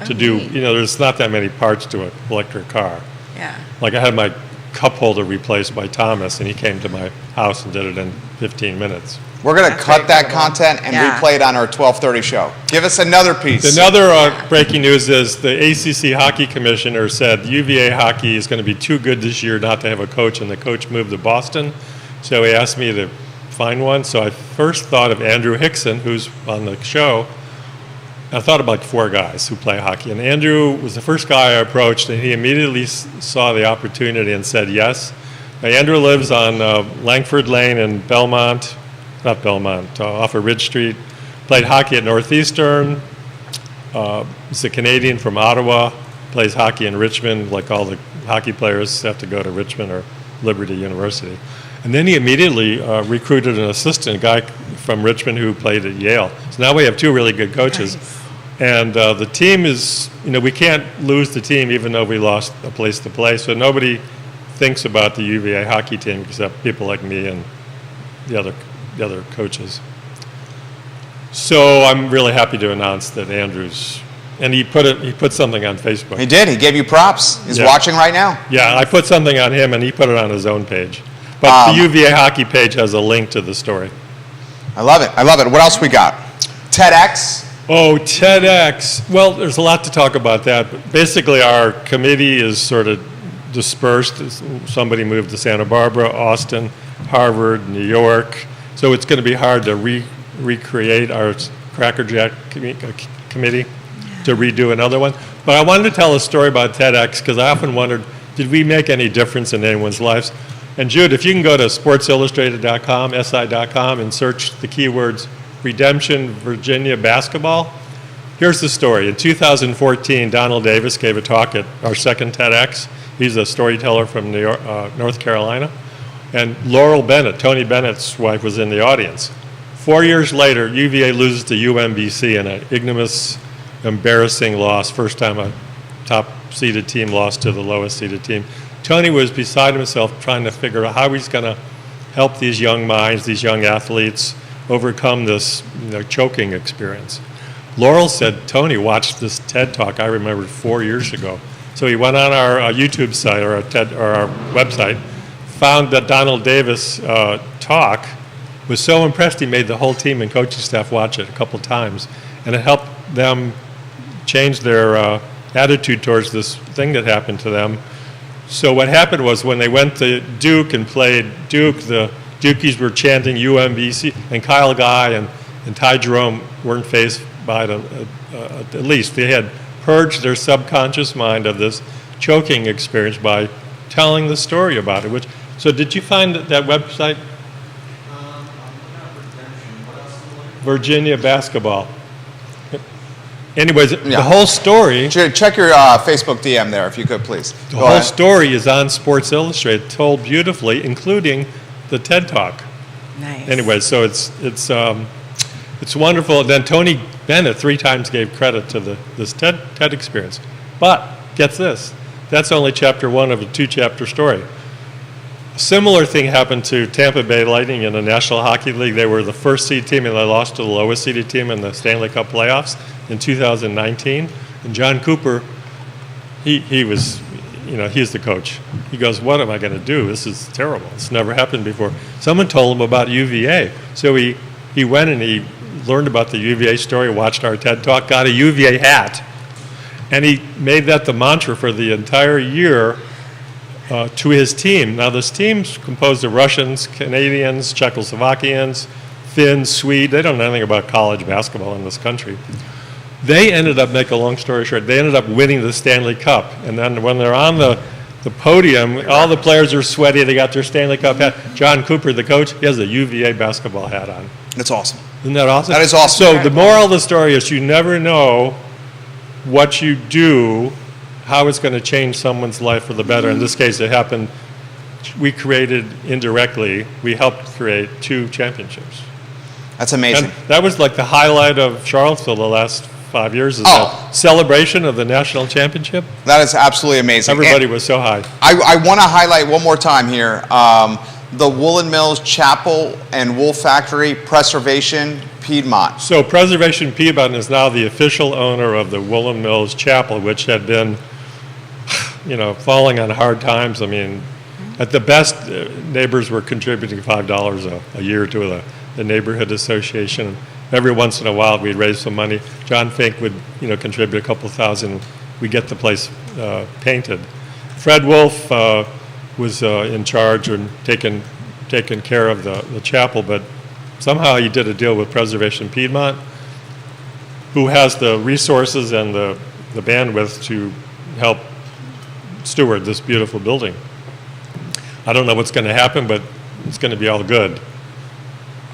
S2: to do.
S3: neat.
S2: There's not that many parts to an electric car.
S3: Yeah.
S2: Like I had my cup holder replaced by Thomas, and he came to my house and did it in 15 minutes.
S1: We're going to
S3: That's
S1: cut
S3: very
S1: that
S3: incredible.
S1: content and
S3: Yeah.
S1: replay it on our 12:30 show. Give us another piece.
S2: Another breaking news is the ACC Hockey Commissioner said UVA hockey is going to be too good this year not to have a coach, and the coach moved to Boston. So he asked me to find one. So I first thought of Andrew Hickson, who's on the show. I thought about 4 guys who play hockey, and Andrew was the first guy I approached, and he immediately saw the opportunity and said yes. Now, Andrew lives on Langford Lane in Belmont, not Belmont, off of Ridge Street. Played hockey at Northeastern. He's a Canadian from Ottawa. Plays hockey in Richmond, like all the hockey players have to go to Richmond or Liberty University. And then he immediately recruited an assistant, a guy from Richmond who played at Yale. So now we have 2 really good coaches.
S3: Nice.
S2: And the team is, we can't lose the team even though we lost a place to play. So nobody thinks about the UVA hockey team except people like me and the other coaches. So I'm really happy to announce that Andrew's, and he put something on Facebook.
S1: He did. He gave you props. He's
S2: Yeah.
S1: watching right now.
S2: Yeah, I put something on him, and he put it on his own page. But the UVA hockey page has a link to the story.
S1: I love it. I love it. What else we got? TEDx.
S2: Oh, TEDx. Well, there's a lot to talk about that. But basically, our committee is sort of dispersed. Somebody moved to Santa Barbara, Austin, Harvard, New York. So it's going to be hard to recreate our Crackerjack committee to redo another one. But I wanted to tell a story about TEDx because I often wondered, did we make any difference in anyone's lives? And Jude, if you can go to sportsillustrated.com, si.com, and search the keywords Redemption Virginia basketball, here's the story. In 2014, Donald Davis gave a talk at our second TEDx. He's a storyteller from North Carolina. And Laurel Bennett, Tony Bennett's wife, was in the audience. 4 years later, UVA loses to UMBC in an ignominious, embarrassing loss. First time a top-seeded team lost to the lowest-seeded team. Tony was beside himself trying to figure out how he's going to help these young minds, these young athletes, overcome this choking experience. Laurel said, Tony watched this TED Talk I remembered 4 years ago. So he went on our YouTube site or our website, found that Donald Davis talk, was so impressed he made the whole team and coaching staff watch it a couple times, and it helped them change their attitude towards this thing that happened to them. So what happened was when they went to Duke and played Duke, the Dukies were chanting UMBC, and Kyle Guy and Ty Jerome weren't phased by it at least. They had purged their subconscious mind of this choking experience by telling the story about it. So did you find that website? Virginia basketball. Anyways, the whole story.
S1: Check your Facebook DM there, if you could, please.
S2: The whole story is on Sports Illustrated, told beautifully, including the TED Talk.
S3: Nice.
S2: Anyway, so it's wonderful. Then Tony Bennett 3 times gave credit to this TED experience. But get this, that's only chapter 1 of a 2-chapter story. A similar thing happened to Tampa Bay Lightning in the National Hockey League. They were the first seed team, and they lost to the lowest seeded team in the Stanley Cup playoffs in 2019. And John Cooper, he was, he's the coach. He goes, what am I going to do? This is terrible. It's never happened before. Someone told him about UVA. So he went and he learned about the UVA story, watched our TED Talk, got a UVA hat, and he made that the mantra for the entire year to his team. Now, this team's composed of Russians, Canadians, Czechoslovakians, thin, sweet. They don't know anything about college basketball in this country. They ended up, make a long story short, they ended up winning the Stanley Cup. And then when they're on the podium, all the players are sweaty. They got their Stanley Cup hat. John Cooper, the coach, he has a UVA basketball hat on.
S1: That's awesome.
S2: Isn't that awesome?
S1: That is awesome.
S2: So the moral of the story is you never know what you do, how it's going to change someone's life for the better. In this case, it happened, we created indirectly, we helped create 2 championships.
S1: That's amazing.
S2: And that was like the highlight of Charlottesville the last 5 years, is that celebration of the national championship.
S1: That is absolutely amazing.
S2: Everybody
S1: And
S2: was so high.
S1: I want to highlight one more time here, the Woolen Mills Chapel and Wool Factory Preservation Piedmont.
S2: So Preservation Piedmont is now the official owner of the Woolen Mills Chapel, which had been, falling on hard times. I mean, at the best, neighbors were contributing $5 a year to the neighborhood association. Every once in a while, we'd raise some money. John Fink would, contribute a couple thousand. We'd get the place painted. Fred Wolf was in charge and taking care of the chapel, but somehow he did a deal with Preservation Piedmont, who has the resources and the bandwidth to help steward this beautiful building. I don't know what's going to happen, but it's going to be all good.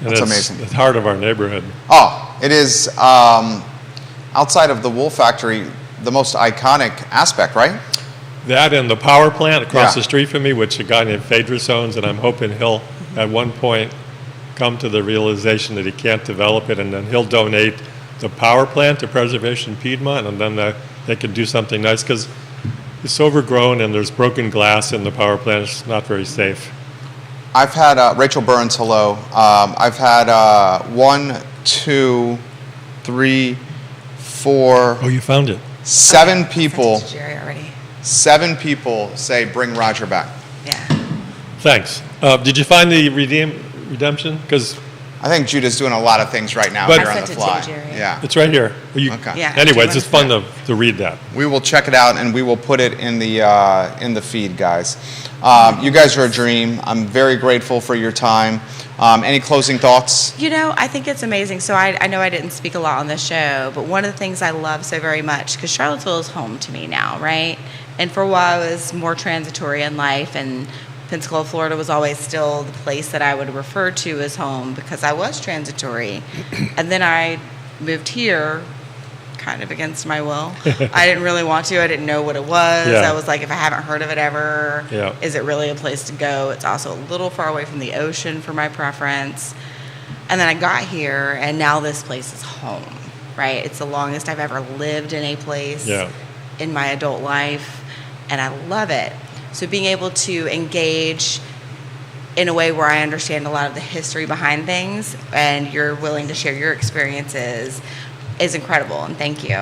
S2: And
S1: That's
S2: it's
S1: amazing.
S2: the heart of our neighborhood.
S1: Oh, it is, outside of the Wool Factory, the most iconic aspect, right?
S2: That and the power plant across
S1: Yeah.
S2: the street from me, which a guy named Phaedrus owns, and I'm hoping he'll, at one point, come to the realization that he can't develop it, and then he'll donate the power plant to Preservation Piedmont, and then they can do something nice, because it's overgrown and there's broken glass in the power plant. It's not very safe.
S1: I've had, Rachel Burns, hello. I've had 1, 2, 3, 4,
S2: Oh, you found it.
S1: 7
S3: I
S1: people,
S3: sent it to Jerry already.
S1: 7 people say bring Roger back.
S3: Yeah.
S2: Thanks. Did you find the redemption? Because
S1: I think Judah's doing a lot of things right now
S2: But-
S1: here
S3: I
S1: on the
S3: sent it to
S1: fly.
S3: you, Jerry.
S1: Yeah.
S2: it's right here.
S1: Okay.
S3: Yeah.
S2: Anyway,
S3: Do
S2: it's
S3: you
S2: just
S3: want
S2: fun to read that.
S1: We will check it out and we will put it in the feed, guys. You guys are a dream. I'm very grateful for your time. Any closing thoughts?
S3: I think it's amazing. So I know I didn't speak a lot on this show, but one of the things I love so very much, because Charlottesville is home to me now, right? And for a while I was more transitory in life, and Pensacola, Florida was always still the place that I would refer to as home because I was transitory. And then I moved here kind of against my will. I didn't really want to. I didn't know what it was.
S2: Yeah.
S3: I was like, if I haven't heard of it ever,
S2: Yeah.
S3: is it really a place to go? It's also a little far away from the ocean for my preference. And then I got here, and now this place is home, right? It's the longest I've ever lived in a place
S2: Yeah.
S3: in my adult life, and I love it. So being able to engage in a way where I understand a lot of the history behind things, and you're willing to share your experiences, is incredible, and thank you.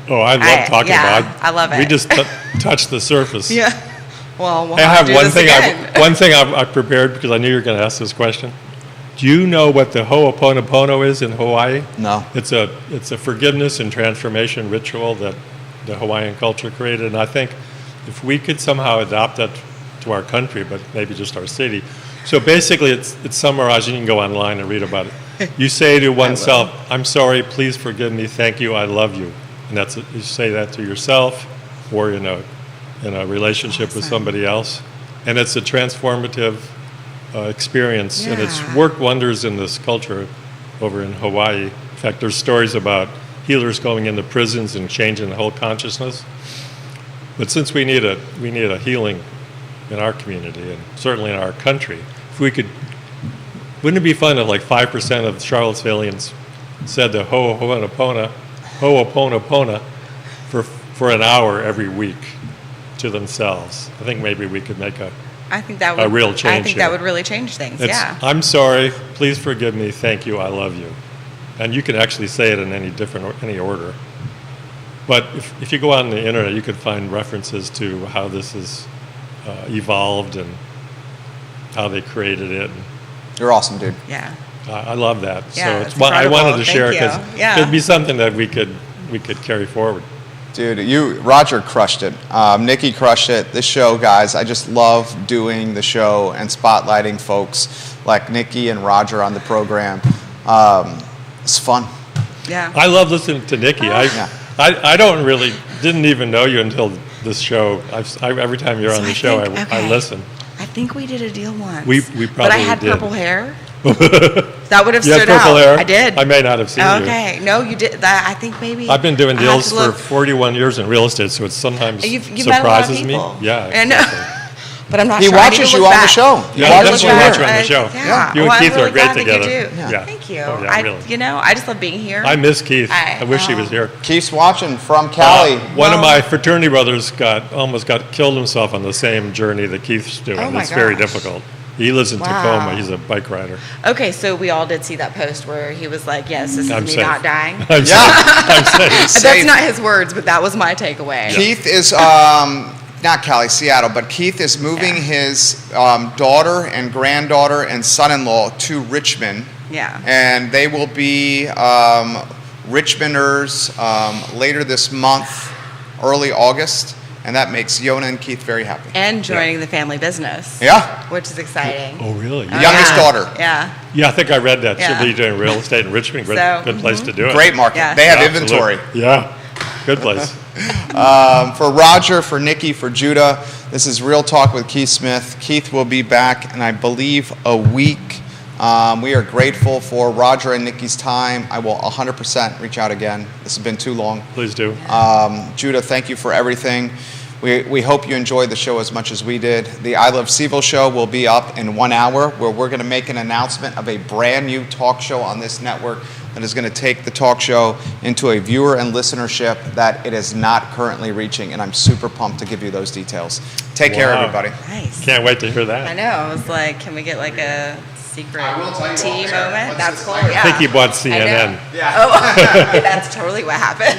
S2: Oh, I love talking about it.
S3: I love it.
S2: We just touched the surface.
S3: Yeah. Well, we'll
S2: I
S3: have
S2: have
S3: to do
S2: one
S3: this
S2: thing.
S3: again.
S2: One thing I prepared because I knew you were going to ask this question. Do you know what the Ho'oponopono is in Hawaii?
S1: No.
S2: It's a forgiveness and transformation ritual that the Hawaiian culture created, and I think if we could somehow adopt that to our country, but maybe just our city. So basically, it's summarized. You can go online and read about it. You say to oneself, "I'm sorry, please forgive me, thank you, I love you," and you say that to yourself, or in a relationship with
S3: Awesome.
S2: somebody else, and it's a transformative experience, and it's
S3: Yeah.
S2: worked wonders in this culture over in Hawaii. In fact, there's stories about healers going into prisons and changing the whole consciousness. But since we need a healing in our community and certainly in our country, if we could, wouldn't it be fun if like 5% of Charlottesvillians said the Ho'oponopono for an hour every week to themselves? I think maybe we could make
S3: I think that
S2: a
S3: would
S2: real
S3: I
S2: change
S3: think
S2: here.
S3: that would really change things.
S2: It's,
S3: Yeah.
S2: I'm sorry, please forgive me, thank you, I love you. And you can actually say it in any order. But if you go on the internet, you could find references to how this has evolved and how they created it.
S1: You're awesome, dude.
S3: Yeah.
S2: I love that.
S3: Yeah,
S2: So
S3: it's
S2: I wanted to
S3: incredible.
S2: share
S3: Thank
S2: because
S3: you. Yeah.
S2: it'd be something that we could carry forward.
S1: Dude, Roger crushed it. Nikki crushed it. This show, guys, I just love doing the show and spotlighting folks like Nikki and Roger on the program. It's fun.
S3: Yeah.
S2: I love listening to Nikki.
S1: Yeah.
S2: I didn't even know you until this show. Every time you're on the show, I listen.
S3: I think we did a deal once.
S2: We probably
S3: But I had
S2: did.
S3: purple hair. That would have
S2: You had
S3: stood out.
S2: purple hair?
S3: I did.
S2: I may not have seen you.
S3: Okay. No, you did. That I think maybe.
S2: I've been doing
S3: I have
S2: deals
S3: to
S2: for
S3: look.
S2: 41 years in real estate, so it sometimes
S3: You've met a lot of
S2: surprises me.
S3: people.
S2: Yeah,
S3: I know.
S2: exactly.
S3: But I'm not
S1: He
S3: sure. I need
S1: watches
S3: to
S1: you
S3: look
S1: on the
S3: back.
S1: show. He
S2: Yeah,
S1: watches
S2: that's
S1: you
S2: why I
S1: here.
S2: watch you on the show.
S3: Yeah.
S2: You and
S3: Well, I'm
S2: Keith
S3: really
S2: are great
S3: glad that you
S2: together.
S3: do.
S2: Yeah.
S3: Thank you.
S2: Oh, yeah, really.
S3: I just love being here.
S2: I miss Keith. I wish he was here.
S1: Keith's watching from Cali.
S2: One of my fraternity brothers almost got killed himself on the same journey that Keith's doing.
S3: Oh my
S2: It's very
S3: gosh.
S2: difficult. He lives in
S3: Wow.
S2: Tacoma. He's a bike rider.
S3: Okay, so we all did see that post where he was like, "Yes, this is
S2: I'm
S3: me
S2: safe.
S3: not dying."
S2: I'm
S1: Yeah.
S2: safe.
S3: That's not his words, but that was my takeaway.
S1: Keith is not Cali, Seattle, but Keith is moving his daughter and granddaughter and son-in-law to Richmond.
S3: Yeah.
S1: And they will be Richmonders later this month, early August, and that makes Yona and Keith very happy.
S3: And joining the family business.
S1: Yeah,
S3: Which is exciting.
S2: Oh, really?
S3: Oh,
S1: youngest
S3: yeah.
S1: daughter.
S3: Yeah.
S2: Yeah, I think I read that.
S3: Yeah.
S2: She'll be doing real estate in Richmond. Good,
S3: So,
S2: good place to do it.
S1: Great market.
S3: Yeah.
S1: They have
S2: Yeah,
S1: inventory.
S2: absolutely. Yeah, good place.
S1: For Roger, for Nikki, for Judah, this is Real Talk with Keith Smith. Keith will be back in, I believe, a week. We are grateful for Roger and Nikki's time. I will 100% reach out again. This has been too long.
S2: Please do.
S1: Judah, thank you for everything. We hope you enjoyed the show as much as we did. The I Love Seville show will be up in 1 hour, where we're going to make an announcement of a brand new talk show on this network that is going to take the talk show into a viewer and listenership that it is not currently reaching, and I'm super pumped to give you those details. Take care,
S2: Wow.
S1: everybody.
S3: Nice.
S2: Can't wait to hear
S3: I
S2: that.
S3: know. I was like, can we get like a secret
S1: I will tell you
S3: tea
S1: off air.
S3: moment?
S1: Once
S3: That's
S1: this
S3: cool.
S1: microphone-
S3: Yeah.
S2: I think he bought
S3: I know.
S2: CNN.
S1: Yeah.
S3: Oh, that's totally what happened.